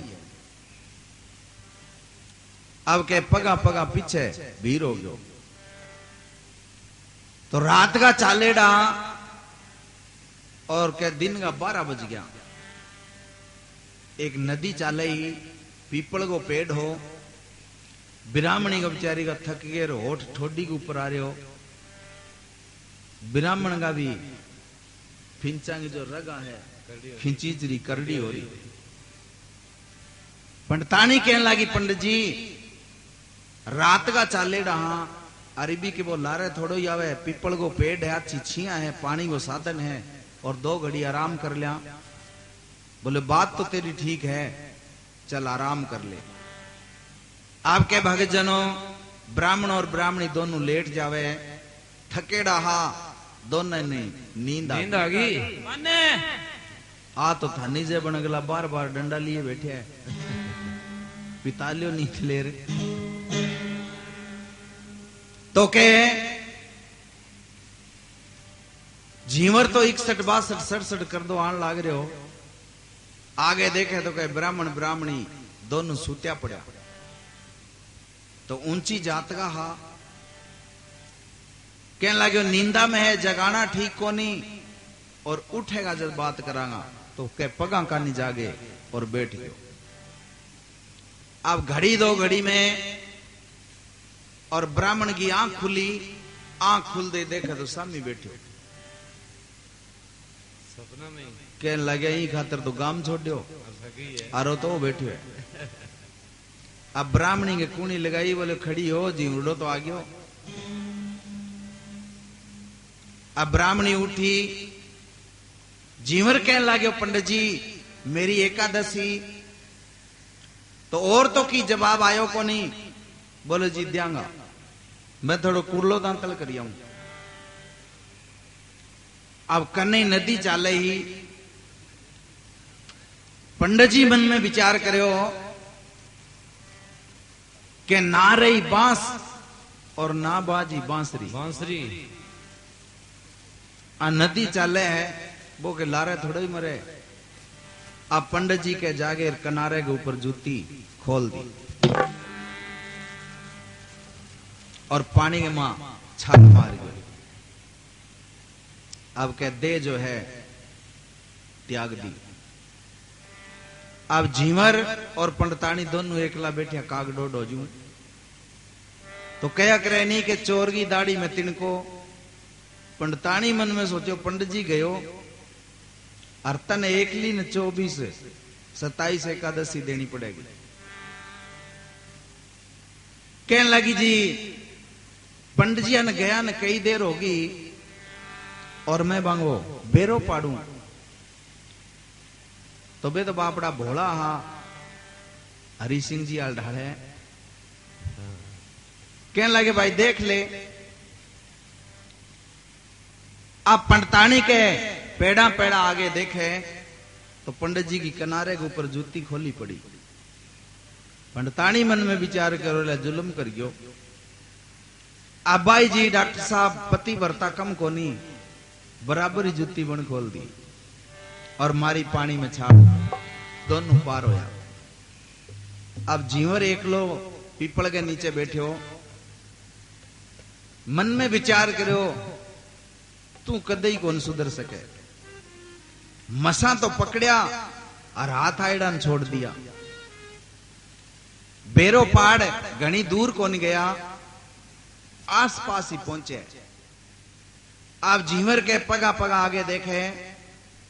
अब के पगा पगा पीछे भीड़ हो गयो। तो रात का चालेड़ा और के दिन का 12 बज गया। एक नदी चाले ही, पीपल को पेड़ हो, ब्राह्मणी का बेचारी का थक गए, होठ ठोडी के ऊपर आ रहे हो। ब्राह्मण का भी फिंचा की जो रगा है खिंचीचरी करड़ी हो रही। पंडितानी कहने लगी पंडित जी रात का चालेड़ा हाँ अरबी के वो लारे थोड़ो ही आवे, पीपल को पेड़ है, अच्छी छिया है, पानी को साधन है और 2 घड़ी आराम कर लिया। बोले बात तो तेरी ठीक है, चल आराम कर ले। आपके भक्तजनों ब्राह्मण और ब्राह्मणी दोनों लेट जावे, थकेड़ा हा दोनों ने नींद आ गई। आ तो थानी जे बन गला, बार बार डंडा लिए बैठे है, पितालियो नींद ले रहे। तो के जीवर तो 61 62 67 कर दो आन लाग रहे हो। आगे देखे तो कहे ब्राह्मण ब्राह्मणी दोनों सूत्या पड़ा। तो ऊंची जात का हा कहने लगे नींदा में है, जगाना ठीक को नहीं, और उठेगा जब बात करांगा। तो कह पगा का नहीं जागे और बैठ गयो। अब घड़ी 2 घड़ी में और ब्राह्मण की आंख खुली, आंख खुल दे देखा तो सामने बैठे सपना में कहने लगे ही खातर तो गाम छोड़ दो, आरो तो बैठे है। अब ब्राह्मणी के कूणी लगाई, बोले खड़ी हो जी, उड़ो तो आ गयो। अब ब्राह्मणी उठी, जीवर कहने लगे पंडित जी मेरी एकादशी तो और तो की जवाब आयो को नहीं। बोले जी दियांगा, मैं थोड़ो कुरलो दांतल करिया हूं। अब कन्ने नदी चाले ही, पंडित जी मन में विचार करो कि ना रही बांस और ना बाजी बांसरी। बांसुरी आ नदी चाले है वो के लारे थोड़े ही मरे। अब पंडित जी के जागे किनारे के ऊपर जूती खोल दी और पानी के मां छाल मार गई। अब के दे जो है त्याग दी। अब झीमर और पंडितानी दोनों एकला बैठे काग डोडो जू। तो कया करे नहीं के चोर की दाढ़ी में तिनको। पंडितानी मन में सोचो पंडित जी गयो और तन एकली ने 24 27 एकादशी देनी पड़ेगी। कहने लगी जी पंडित जी ने गया न कई देर होगी और मैं बांगो बेरो पाड़ू। तो बे तो बापड़ा भोला हा हरि सिंह जी आल ढाले। कहने लगे भाई देख ले। आप पंडितानी के पेड़ा पेड़ा आगे देखे तो पंडित जी की किनारे के ऊपर जूती खोली पड़ी। पंडितानी मन में विचार करो ले जुल्म कर गयो। अब भाई जी डॉक्टर साहब पति वर्ता कम कोनी बराबर ही जूती बन खोल दी और मारी पानी में छाप दोनों पार होया। अब जीवर एकलो पीपल के नीचे बैठे हो मन में विचार करो तू कदई कौन सुधर सके। मसा तो पकड़िया और हाथ आयडा ने छोड़ दिया। बेरो पाड़ घनी दूर कौन गया आस पास ही पहुंचे। आप जीवर के पगा पगा आगे देखे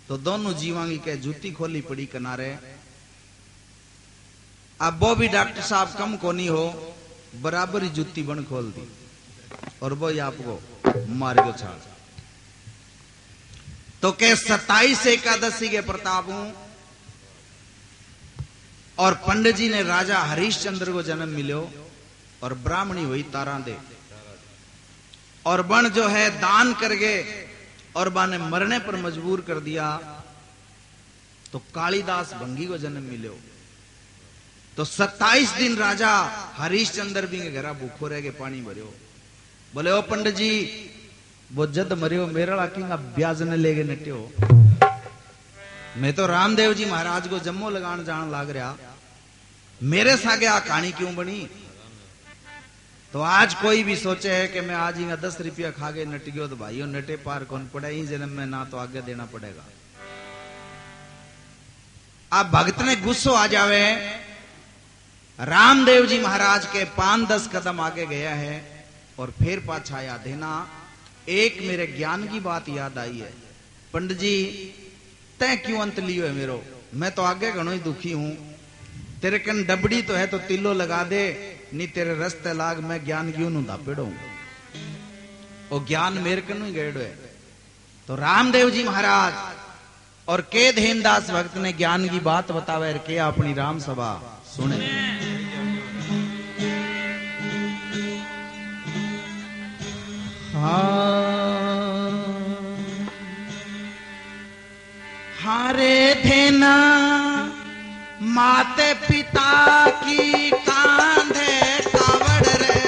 तो दोनों जीवांगी के जूती खोली पड़ी किनारे। अब वो भी डॉक्टर साहब कम कोनी हो बराबर ही जूती बन खोल दी और वो ही आपको मारे को छाड़। तो के 27 एकादशी के प्रताप हूं और पंडित जी ने राजा हरिश्चंद्र को जन्म मिलो और ब्राह्मणी हुई तारा दे और बन जो है दान कर गए और बाने मरने पर मजबूर कर दिया। तो कालिदास भंगी को जन्म मिलो तो 27 दिन राजा हरिश्चंद्र भी घरा भूखो रह के पानी भरियो। बोले ओ पंडित जी वो जद मरियो मेरा लाकिंगा ब्याज ने लेके नट्यो। मैं तो रामदेव जी महाराज को जम्मो लगान जान लाग रहा, मेरे सागे आ कहानी क्यों बनी। तो आज कोई भी सोचे है कि मैं आज ही 10 रुपया खा के नट गयो तो भाइयों नटे पार कौन पड़े, ही जन्म में ना तो आगे देना पड़ेगा। अब भक्त ने गुस्सो आ जावे, रामदेव जी महाराज के 5-10 कदम आगे गया है और फिर पाछा याद देना। एक मेरे ज्ञान की बात याद आई है, पंडित जी तय क्यों अंत लियो है मेरो, मैं तो आगे घणो ही दुखी हूं, तेरे कन डबड़ी तो है तो तिल्लो लगा दे, नी तेरे रस्ते लाग मैं ज्ञान क्यों नु दापेड़ो, वो ज्ञान मेरे कन ही गएड़ो है। तो रामदेव जी महाराज और के धेनदास भक्त ने ज्ञान की बात बतावे के अपनी राम सभा सुने। हारे धेना माते पिता की कांधे कावड़ रे,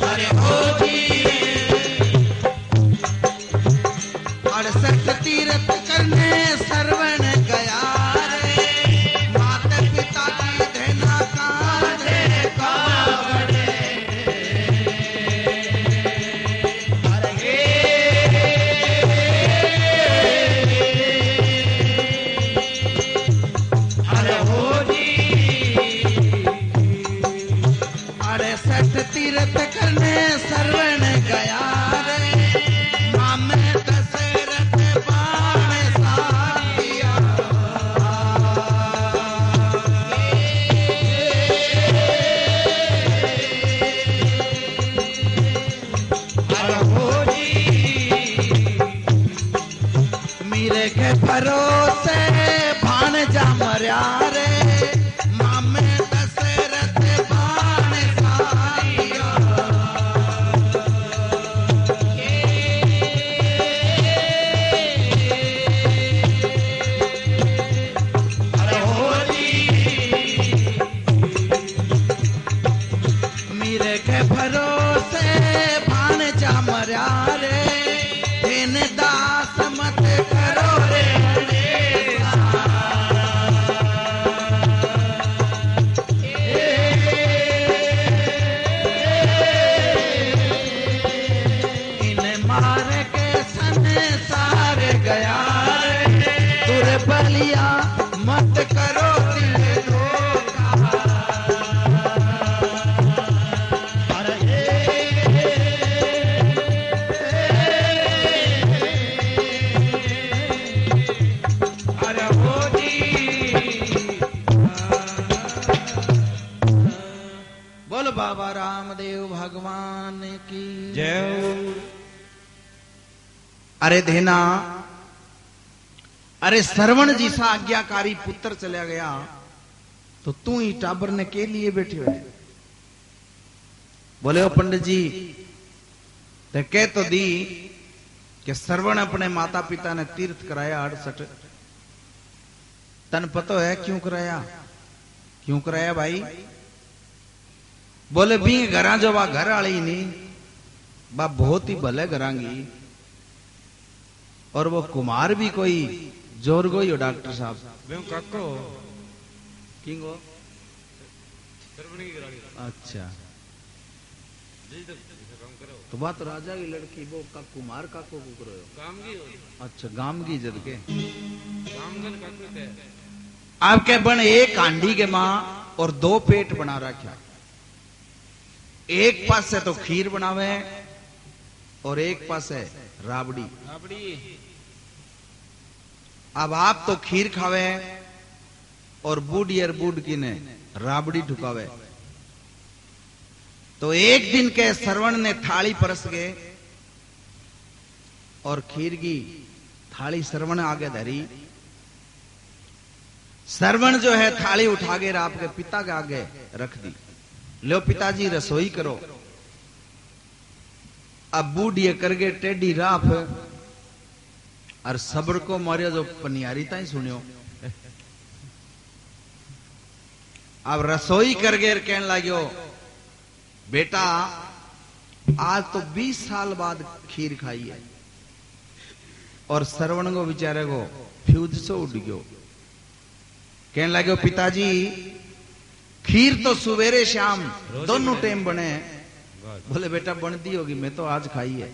अरे हो जी 68 तीर्थ करने सरवण गया रे, माते पिता की धेना कांधे कावड़ रे। तीर्थ करने सरवण गया रे, मामे दशरथ बाण साधिया, अरे हो जी मेरे के भरोसे भाणजा मर्या रे, मामे दशरथ बाण साधिया। अरे हो जी मेरे के भरोसे भाणजा मर्या रे, इन दास मत करो रे मार के संसार गया रे, दुर्बलिया मत करो दिल धोखा। अरे हो जी बोल बाबा रामदेव भगवान की जय हो। अरे धेना, अरे श्रवण जी सा आज्ञाकारी पुत्र चला गया तो तू ही टाबर ने के लिए बैठे हुए। बोले ओ पंडित जी ते कह तो दी कि श्रवण अपने माता पिता ने तीर्थ कराया 68, तन पतो है क्यों कराया, क्यों कराया भाई। बोले भी घरा जो वा घर आली नहीं, बा बहुत ही भले घरांगी, और वो कुमार भी कोई जोर गई हो डॉक्टर साहब काको किंग हो। अच्छा तो बात राजा की लड़की वो का कुमार काको को करो। अच्छा गामगी जद के आपके बन एक हांडी के मां और 2 पेट बना रखा, एक पास से तो खीर बनावे और एक पास है राबड़ी। अब आप तो खीर खावे और बूढ़ियर बूढ़ की ने राबड़ी ढुकावे। तो एक दिन के श्रवण ने थाली परस गए और खीर की थाली श्रवण आगे धरी। श्रवण जो है थाली उठा के आपके पिता के आगे रख दी, लो पिताजी रसोई करो। अब बूढ़ी करगे टेढ़ी राफ और सब्र को मारियो जो पनियारी ताई सुनियो। अब रसोई करगे कहने लग्यो बेटा आज तो 20 साल बाद खीर खाई है। और श्रवण को बेचारे को फ्यूज से उड़ गयो। कहने लगे पिताजी खीर तो सवेरे शाम दोनों टाइम बने। बोले बेटा बनती होगी, मैं तो आज खाई है।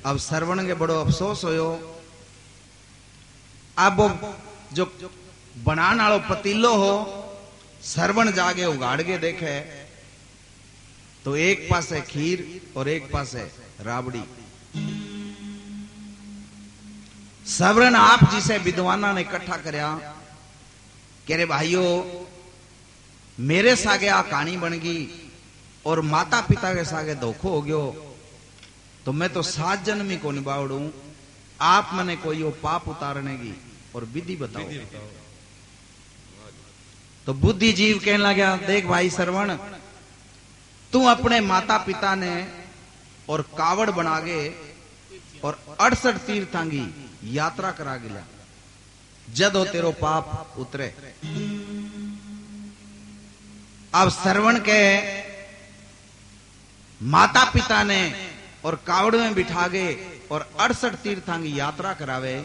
अब श्रवण के बड़ो अफसोस होयो। अब वो जो बनाने वालो पतीलो हो श्रवण जागे उगाड़ के देखे तो एक पास है खीर और एक पास है राबड़ी। श्रवण आप जिसे विद्वाना ने इकट्ठा करया कह रे भाइयों मेरे सागे आ कहानी बन गई और माता पिता के सागे धोखो हो गयो तो मैं तो 7 जन्म ही को निभावड़ू। आप मने कोई वो पाप उतारने की और विधि बताओ। तो बुद्धिजीव कहने लगा देख भाई श्रवण तू अपने माता पिता ने और कावड़ बना गे और 68 तीर्थांगी यात्रा करा गिला जदो तेरो पाप उतरे। अब श्रवण के माता पिता ने और कावड़ में बिठा गए और 68 तीर्थांगी यात्रा करावे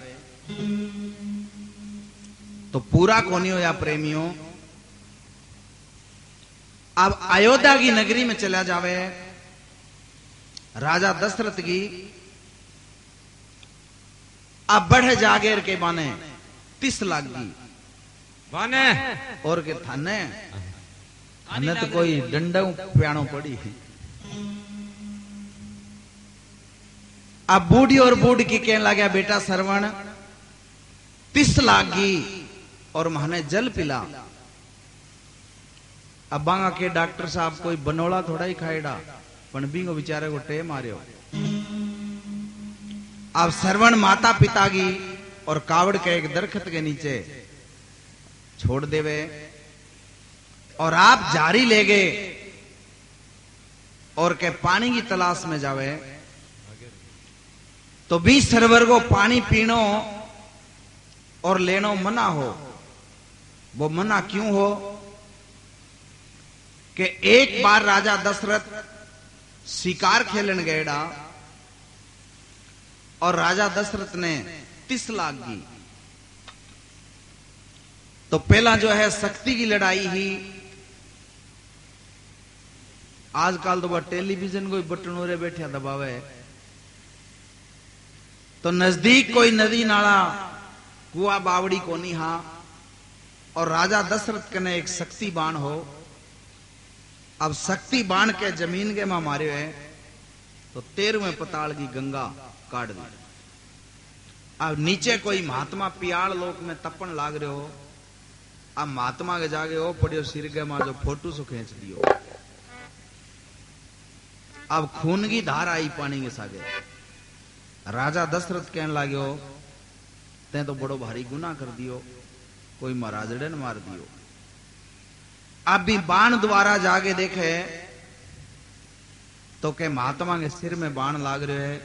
तो पूरा कोनियो या प्रेमियों। अब अयोध्या की नगरी में चला जावे राजा दशरथ की। अब बढ़े जागेर के बाने 30 लाख की बाने और के थाने थाने तो कोई डंडा प्याणो पड़ी। अब बूढ़ी और बूढ़ की कहने लगा बेटा श्रवण 30 लाख की और माने जल पिला। अब बांगा के डॉक्टर साहब कोई बनोला थोड़ा ही खाएड़ा पण भी को बेचारे को टे मारियो। अब श्रवण माता पिता की और कावड़ के एक दरखत के नीचे छोड़ देवे और आप जारी ले गए और के पानी की तलाश में जावे तो भी सरवर को पानी पीनो और लेनो मना हो। वो मना क्यों हो कि एक बार राजा दशरथ शिकार खेलन गएड़ा और राजा दशरथ ने 30 लाख की। तो पहला जो है शक्ति की लड़ाई ही। आजकल तो वह टेलीविजन को बटन ओरे बैठा दबावे तो नजदीक कोई नदी नाला कुआ बावड़ी कोनी हा और राजा दशरथ कने एक शक्ति बाण हो। अब शक्ति बाण के जमीन के में मारे है तो 13वें पताल की गंगा काट दी। अब नीचे कोई महात्मा पियाड़ लोक में तपन लाग रहे हो। अब महात्मा के जागे हो पड़ियो सिर के मां जो फोटो सो खींच दियो। अब खून की धार आई पानी के सागे। राजा दशरथ कहने लाग्यो ते तो बड़ो भारी गुनाह कर दियो कोई महाराजड़े ने मार दियो। अब भी बाण द्वारा जाके देखे तो के महात्मा के सिर में बाण लाग रहे है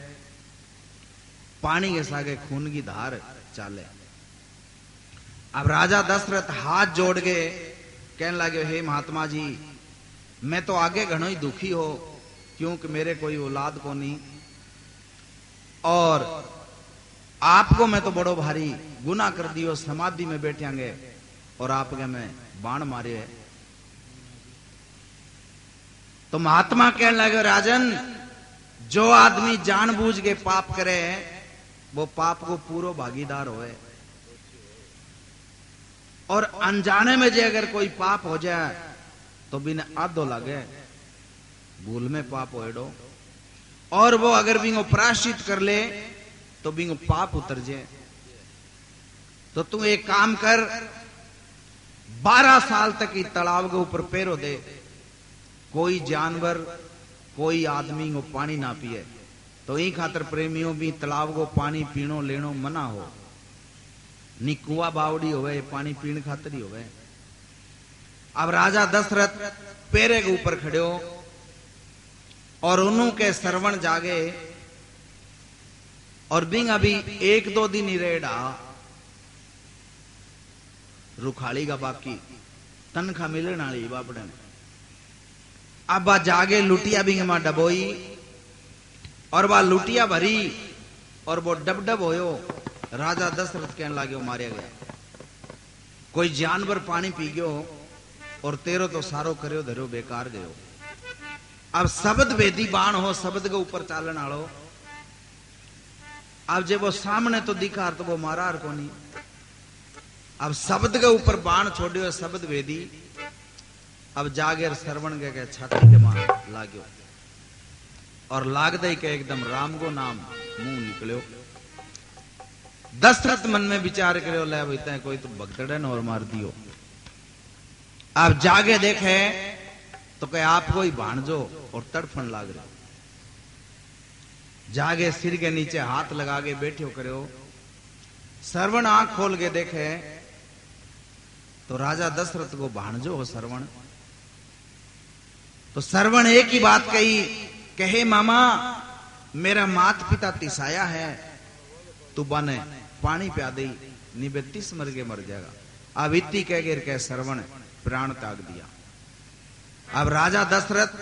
पानी के सागे खून की धार चाले। अब राजा दशरथ हाथ जोड़ के कहने लगे हे महात्मा जी मैं तो आगे घणो ही दुखी हो क्योंकि मेरे कोई औलाद को नहीं और आपको मैं तो बड़ो भारी गुनाह कर दियो समाधि में बैठेंगे और आपके मैं बाण मारे है। तो महात्मा कहने लगे राजन जो आदमी जानबूझ के पाप करे वो पाप को पूरा भागीदार होए और अनजाने में जे अगर कोई पाप हो जाए तो बिना आधो लगे भूल में पाप होएडो और वो अगर बिंगो प्रायश्चित कर ले तो बिंगो पाप उतर जाए। तो तू एक काम कर 12 साल तक ही तालाब के ऊपर पैरों दे कोई जानवर कोई आदमी को पानी ना पिए। तो ई खातर प्रेमियों भी तालाब को पानी पीनो लेनो मना हो नी कुआ बावड़ी होवे पानी पीने खातर ही होवे। अब राजा दशरथ पैरे के ऊपर खड़े हो और उन्हों के श्रवण जागे और बिंग अभी 1-2 दिन ही रेड़ा रुखाली का बाकी तनखा मिलने वाली बापड़े ने अब बा जागे लुटिया बिंग मां डबोई और बा लुटिया भरी और वो डब होयो। राजा दशरथ कहने लगे मारिया गया, कोई जानवर पानी पी गयो और तेरो तो सारो करो धरो बेकार गयो। अब शब्द वेदी बाण हो, शब्द के ऊपर चालन आलो। अब जब वो सामने तो दिखा तो वो मारा और कोनी। अब शब्द के ऊपर बाण छोड़ियो शब्द वेदी। अब जागे श्रवण के छाती के मार लाग्यो और लाग दई के एकदम राम को नाम मुंह निकलो। दशरथ मन में विचार करो ले भाई कोई तो भगतड़न और मार दियो। अब जागे देखे तो कहे आप कोई भाणजो और तड़फन लाग रहे। जागे सिर के नीचे हाथ लगा के बैठे करो। श्रवण आंख खोल के देखे तो राजा दशरथ को भाणजो हो श्रवण। तो श्रवण एक ही बात कही, कहे मामा मेरा माता पिता तिसाया है, तू बने पानी प्या दे, निबे 30 मर के मर जाएगा। अब इतनी कह गिर के श्रवण प्राण त्याग दिया। अब राजा दशरथ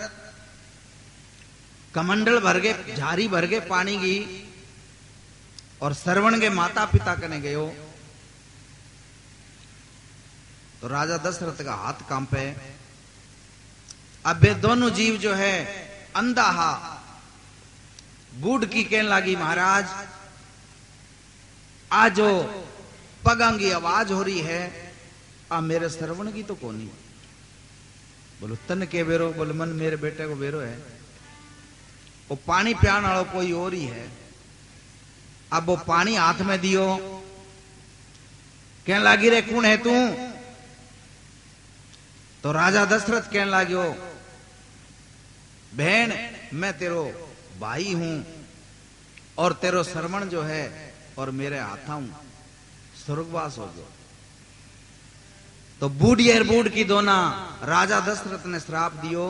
कमंडल भर गए, झारी भर गए पानी की और श्रवण के माता पिता कने गयो। तो राजा दशरथ का हाथ कांपे। अब वे दोनों जीव जो है अंधाहा बूढ़ की कहने लगी महाराज आज जो पगांगी आवाज हो रही है आ मेरे श्रवण की तो कोनी। बोलो तन के बेरो, बोले मन मेरे बेटे को बेरो है। वो पानी प्यान वाला कोई और ही है। अब वो पानी हाथ में दियो, कहने लगी रे कौन है तू? तो राजा दशरथ कहने लगे बहन मैं तेरो भाई हूं और तेरो श्रवण जो है और मेरे हाथा हूं स्वर्गवास हो गयो। तो बूढ़ी और बूढ़ की दोना राजा दशरथ ने श्राप दियो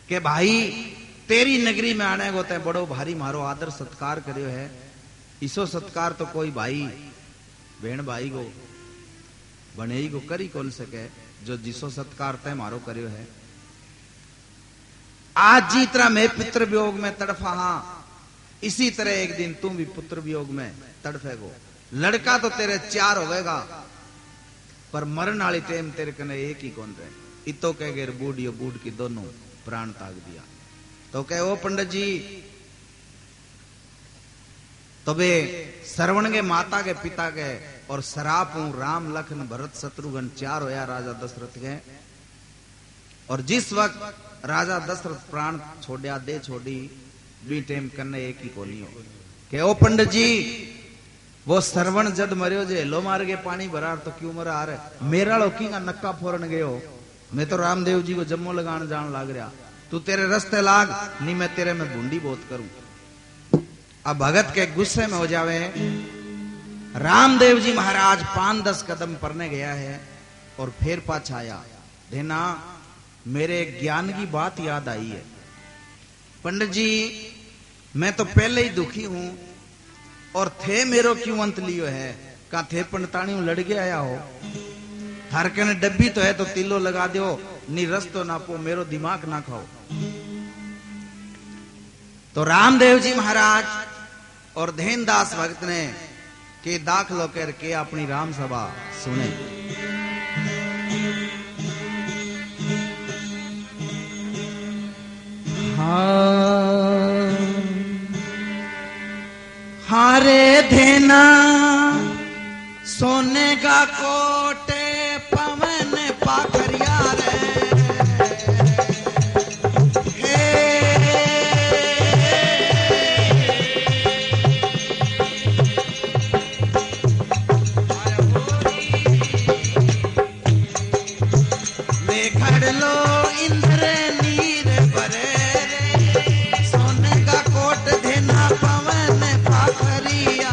कि भाई तेरी नगरी में आने को ते बड़ो भारी मारो आदर सत्कार करियो है। इसो सत्कार तो कोई भाई बहन भाई को बने ही को करी कौन सके जो जिसो सत्कार ते मारो करियो है। आज जी तरह मैं पुत्र वियोग में तड़फा हां, इसी तरह एक दिन तुम भी पुत्र वियोग में तड़फेगो। लड़का तो तेरे 4 होवेगा पर मरण वाली टेम तेरे कने एक ही कौन रहे। इतो कह गए बूढ़ियो बूढ़ की दोनों प्राण त्याग दिया। तो कहे ओ पंडित जी तो वे श्रवण के माता के पिता के और शराप हूं राम लखन भरत शत्रुघ्न 4 होया राजा दशरथ के। और जिस वक्त राजा दशरथ प्राण छोड़िया दे छोड़ी बी टेम करने एक ही कोनी हो के ओ पंडित जी वो श्रवण जद मरियो जे लो मार के पानी भरा तो क्यों मरा आ रहे मेरा लोकी का नक्का फोरन गयो। मैं तो रामदेव जी को जम्मो लगान जान लाग रहा, तू तेरे रस्ते लाग नहीं मैं तेरे में बूंदी बहुत करूं। अब भगत के गुस्से में हो जावे। रामदेव जी महाराज 5-10 कदम परने गया है और फिर पाछा आया। देना मेरे ज्ञान की बात याद आई है। पंडित जी मैं तो पहले ही दुखी हूं और थे मेरो क्यों अंत लियो है? का थे पंडतानी लड़ के आया हो? हर कने डब्बी तो है तो तिलो लगा दो, नी रस तो ना पो, मेरो दिमाग ना खाओ। तो रामदेव जी महाराज और धेनदास भक्त ने के दाखलो करके अपनी राम सभा सुने। हारे धेना सोने का कोटे पवन पाखरिया रे देखड़ लो इंद्र नीर भरे रे सोने का कोट धेना पवन पाखरिया।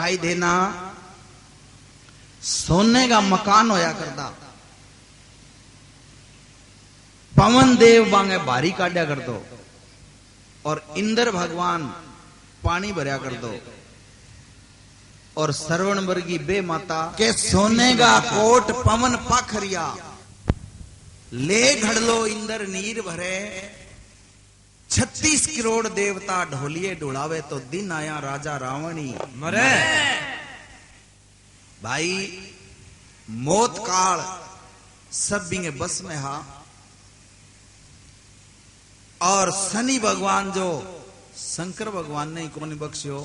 भाई देना सोने का मकान होया करता, पवन देव बांगे भारी काटा कर दो, और इंद्र भगवान पानी भरया कर दो, और श्रवण वर्गी बे माता के सोने का कोट पवन पाखरिया ले घड़लो इंद्र नीर भरे, 36 करोड़ देवता ढोलिए ढोलावे तो दिन आया राजा रावणी मरे। भाई मौत काल सब बिंगे बस में हा, और शनि भगवान जो शंकर भगवान ने कोनी बख्शियो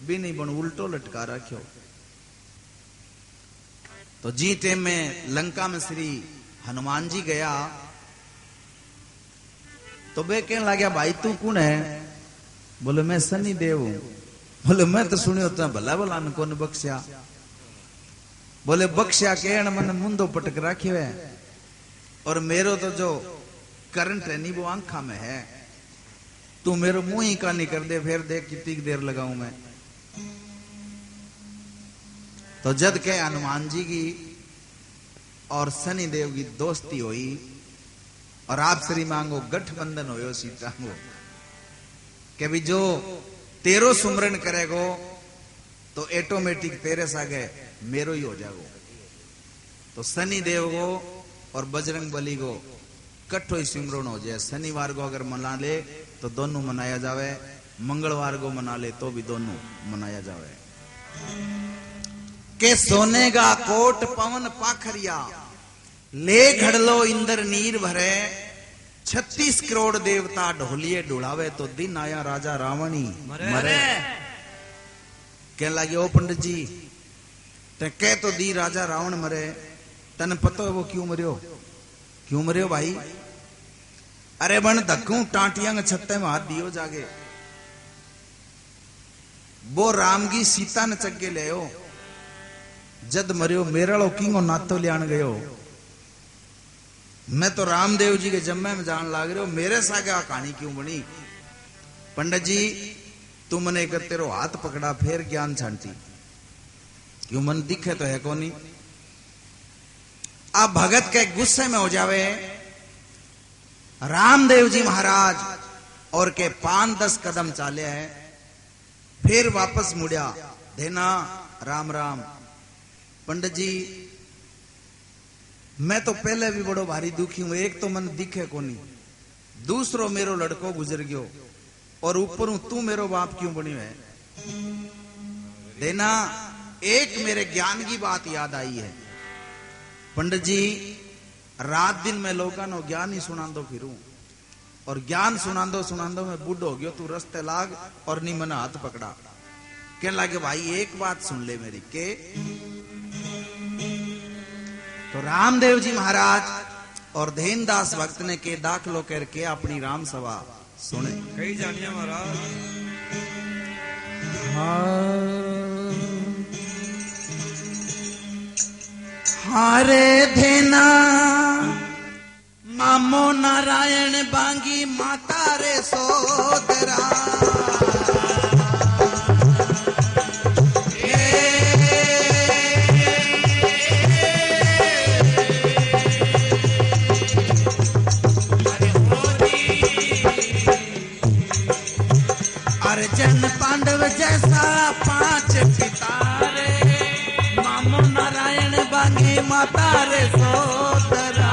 भी नहीं बन उल्टो लटका रखियो। तो जी टेम में लंका में श्री हनुमान जी गया तो बे कहने लगा भाई तू कौन है? बोले मैं शनि देव हूं। बोले मैं तो सुनियो तो भला भला ने कौन बख्शिया। बोले बख्शिया कहन मन मुंदो पटक राखियो है, और मेरो तो जो करंट है नहीं वो आंखा में है, तू मेरो मुंह ही का नहीं कर दे, फिर देख कितनी देर लगाऊं मैं। तो जद के हनुमान जी की और शनि देव की दोस्ती हुई, और आप श्री मांगो गठबंधन होयो सीता को कि भी जो तेरो सुमरन करेगो तो ऑटोमेटिक तेरे सागे मेरो ही हो जाएगो। तो शनि देव को और बजरंग बली को कट्ठो ही सिमरन हो जाए। शनिवार को अगर मना ले तो दोनों मनाया जावे, मंगलवार को मना ले तो भी दोनों मनाया जावे। के सोने का कोट पवन पाखरिया ले घड़लो इंद्र नीर भरे, 36 करोड़ देवता ढोलिए ढुलावे तो दिन आया राजा रावणी मरे। कह लगे ओ पंडित जी ते कह तो दी राजा रावण मरे, तने पता है वो क्यों मरियो? क्यों मरियो भाई? अरे बन धक्कू टांटियां छत्ते में हाथ दियो जागे, वो राम की सीता ने चक्के ले हो, जद मरियो मेरा किंगो नातो लियान गयो। मैं तो रामदेव जी के जम्मे में जान लाग रहे हो, मेरे सागे आ कहानी क्यों बनी? पंडित जी तू मने कर तेरो हाथ पकड़ा फिर ज्ञान छांटी, क्यों मन दिखे तो है कोनी। अब भगत के गुस्से में हो जावे रामदेव जी महाराज, और के 5-10 कदम चाले है, फिर वापस मुड़िया देना राम राम। पंडित जी मैं तो पहले भी बड़ो भारी दुखी हूं, एक तो मन दिखे कोनी, दूसरो मेरो लड़को गुजर गयो, और ऊपर तू मेरो बाप क्यों बनी है? देना एक मेरे ज्ञान की बात याद आई है। पंडित जी रात दिन मैं लोगों को ज्ञान ही सुनांदो फिरूं, और ज्ञान सुनांदो सुनांदो मैं बुढ़ हो गयो, तू रस्ते लाग और नी मना हाथ पकड़ा। कहने लगे भाई एक बात सुन ले मेरी के। तो रामदेव जी महाराज और धेनदास भक्त ने के दाखलो करके अपनी राम सभा सुने। कई जानिया महाराज। हारे धेना मामो नारायण बांगी माता रे सोदरा, अर्जुन पांडव जैसा 5 पिता रे, मामो नारायण बांगे माता रे सोदरा।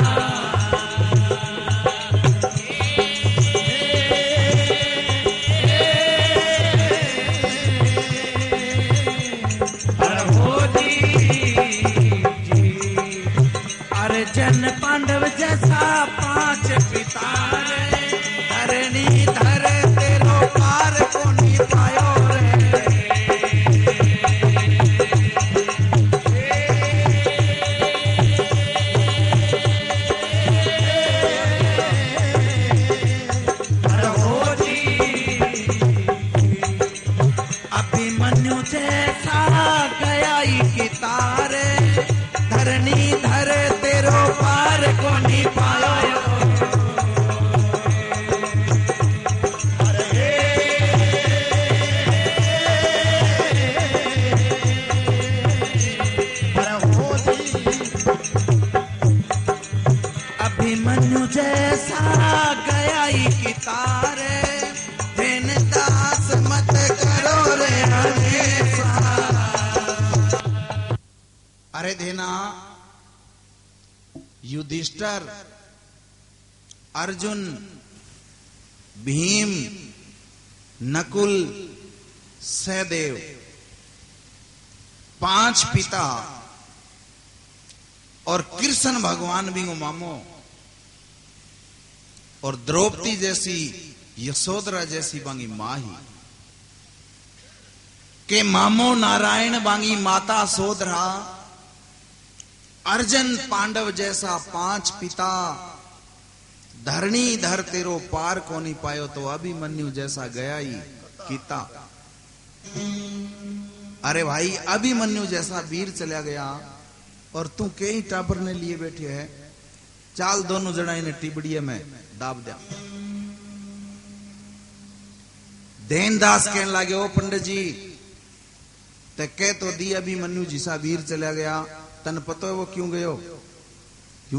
अर्जुन पांडव जैसा 5 पिता रे, धरणी धर तेरो पार कोनी पायो रे। अभिमन्यु जैसा गया ही की तारे, धरणी धर तेरो पार कोनी पायो। अरे देना युधिष्ठिर, अर्जुन, भीम, नकुल, सहदेव, 5 पिता और कृष्ण भगवान भी मामो, और द्रौपदी जैसी, यशोधरा जैसी बांगी मां ही के मामो नारायण बांगी माता सोदरा, अर्जुन पांडव जैसा 5 पिता, धरणी धर तेरो पार को नहीं पायो तो अभिमन्यु जैसा गया ही कीता। अरे भाई अभिमन्यु जैसा वीर चला गया और तू कई टाबर ने लिए बैठे है, चाल दोनों जड़ा इन्हें टिबड़िया में दाब दिया। देनदास कहने लगे ओ पंडित जी ते कह तो दी अभिमन्यु जिसा वीर चला गया, तन पतो है वो क्यों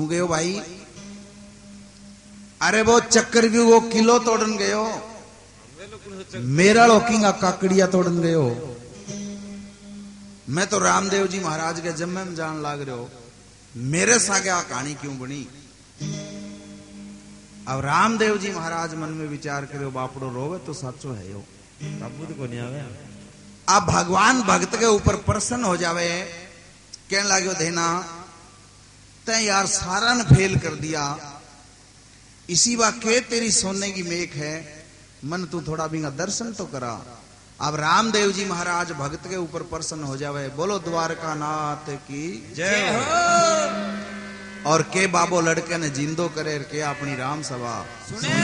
गयो भाई? अरे वो चक्रव्यूह वो किलो तोड़न गयो, मेरा लोकिंगा काकड़िया तोड़न गयो। मैं तो रामदेव जी महाराज के जम्मे में जान लाग रहे हो, मेरे सागे आ कहानी क्यों बनी? अब रामदेव जी महाराज मन में विचार करो, बापड़ो रोवे तो साचो है यो, बाबू को नहीं आवे। अब भगवान भक्त के ऊपर प्रसन्न हो जावे, कहने लगे देना तै यार सारा ने फेल कर दिया, इसी वाक्य तेरी सोने की मेख है, मन तू थोड़ा भी दर्शन तो करा। अब रामदेव जी महाराज भक्त के ऊपर प्रसन्न हो जावे, बोलो द्वारका नाथ की जय हो। और के बाबो लड़के ने जिंदो करे के अपनी राम सभा सुने।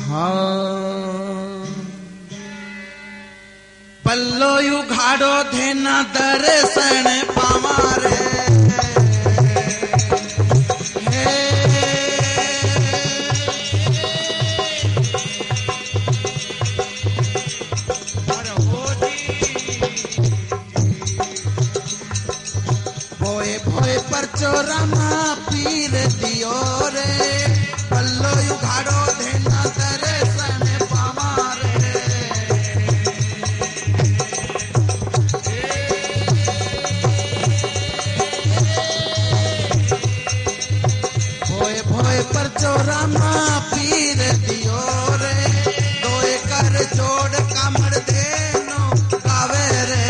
हाँ पल्लो यू घाड़ो देना दर्शन पामारे, भोए भोए परचो रामा पीर दियो रे, पल्लो यू घाड़ो देना दर्शन पामारे। भोए भोए परचो रामा पीर दियो रे, दोए कर जोड़ कामड़ देनो गावे रे।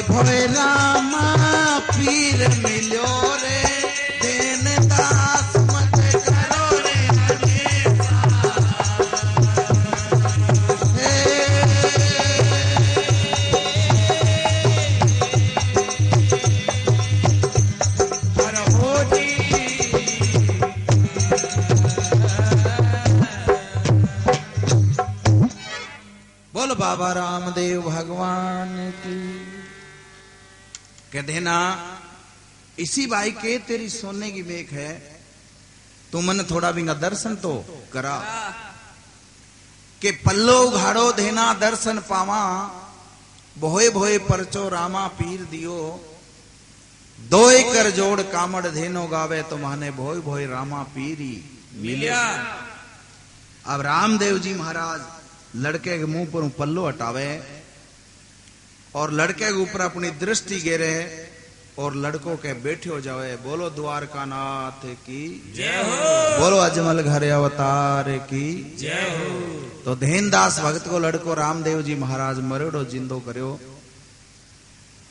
भोए रामा पीर मिलो रे, देन दास मत करो रे हमेशा। हर हो जी बोल बाबा रामदेव भगवान की। कहते ना इसी भाई के तेरी सोने की मेख है, तू मन थोड़ा भी दर्शन तो करा। के पल्लो उघाड़ो देना दर्शन पावा, भोए भोए परचो रामा पीर दियो, दोए कर जोड़ कामड़ धेनो गावे तो माने भोए भोए रामा पीरी मिलिया। अब रामदेव जी महाराज लड़के के मुंह पर पल्लो हटावे और लड़के के ऊपर अपनी दृष्टि गिरे और लड़कों के बैठे हो जावे। बोलो द्वारका नाथ की जय हो। बोलो अजमल घर अवतार की जय हो। तो धेनदास भक्त को लड़को रामदेव जी महाराज मरेड़ो जिंदो करो।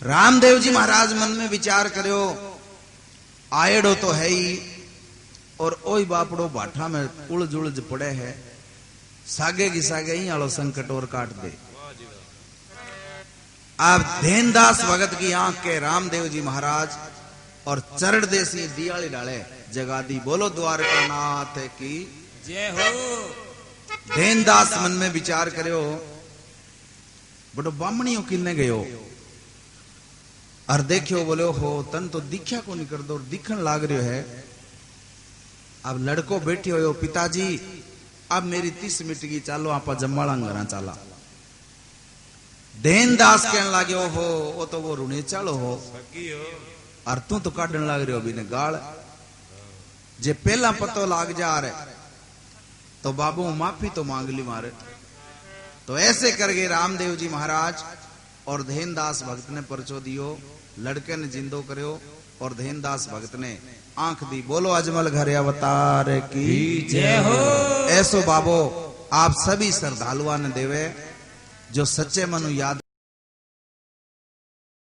रामदेव जी महाराज मन में विचार करो, आएड़ो तो है ही और ओई बापड़ो भाठा में उलझ उलझ पड़े है, सागे की सागे ही आलो संकट और काट दे। अब धेनदास भगत की आंख के रामदेव जी महाराज और चरण देसी दियाली डाले जगा दी। बोलो द्वारका नाथ की जय हो। धेनदास मन में विचार करो, बड़ो बामणियों किन्ने गयो और देखियो बोले हो तन तो दिख्या को नहीं कर दो, दिखन लाग रहे है। अब लड़को बैठे हो, पिताजी अब मेरी 30 मिनट की चालो आप जम्बाड़ा घरा चाला। धेनदास कहने लगे हो वो तो वो रुणे चालो हो सगी हो और तू तो काटने लग रहे हो भी ने गाल जे पहला पतो लाग जा रे तो बाबू माफी तो मांग ली मारे। तो ऐसे कर गए रामदेव जी महाराज और धेनदास भक्त ने परचो दियो, लड़के ने जिंदो करो और धेनदास भक्त ने आंख दी। बोलो अजमल घर अवतार की जय हो। ऐसो बाबो आप सभी श्रद्धालुआ ने देवे जो सच्चे मनु याद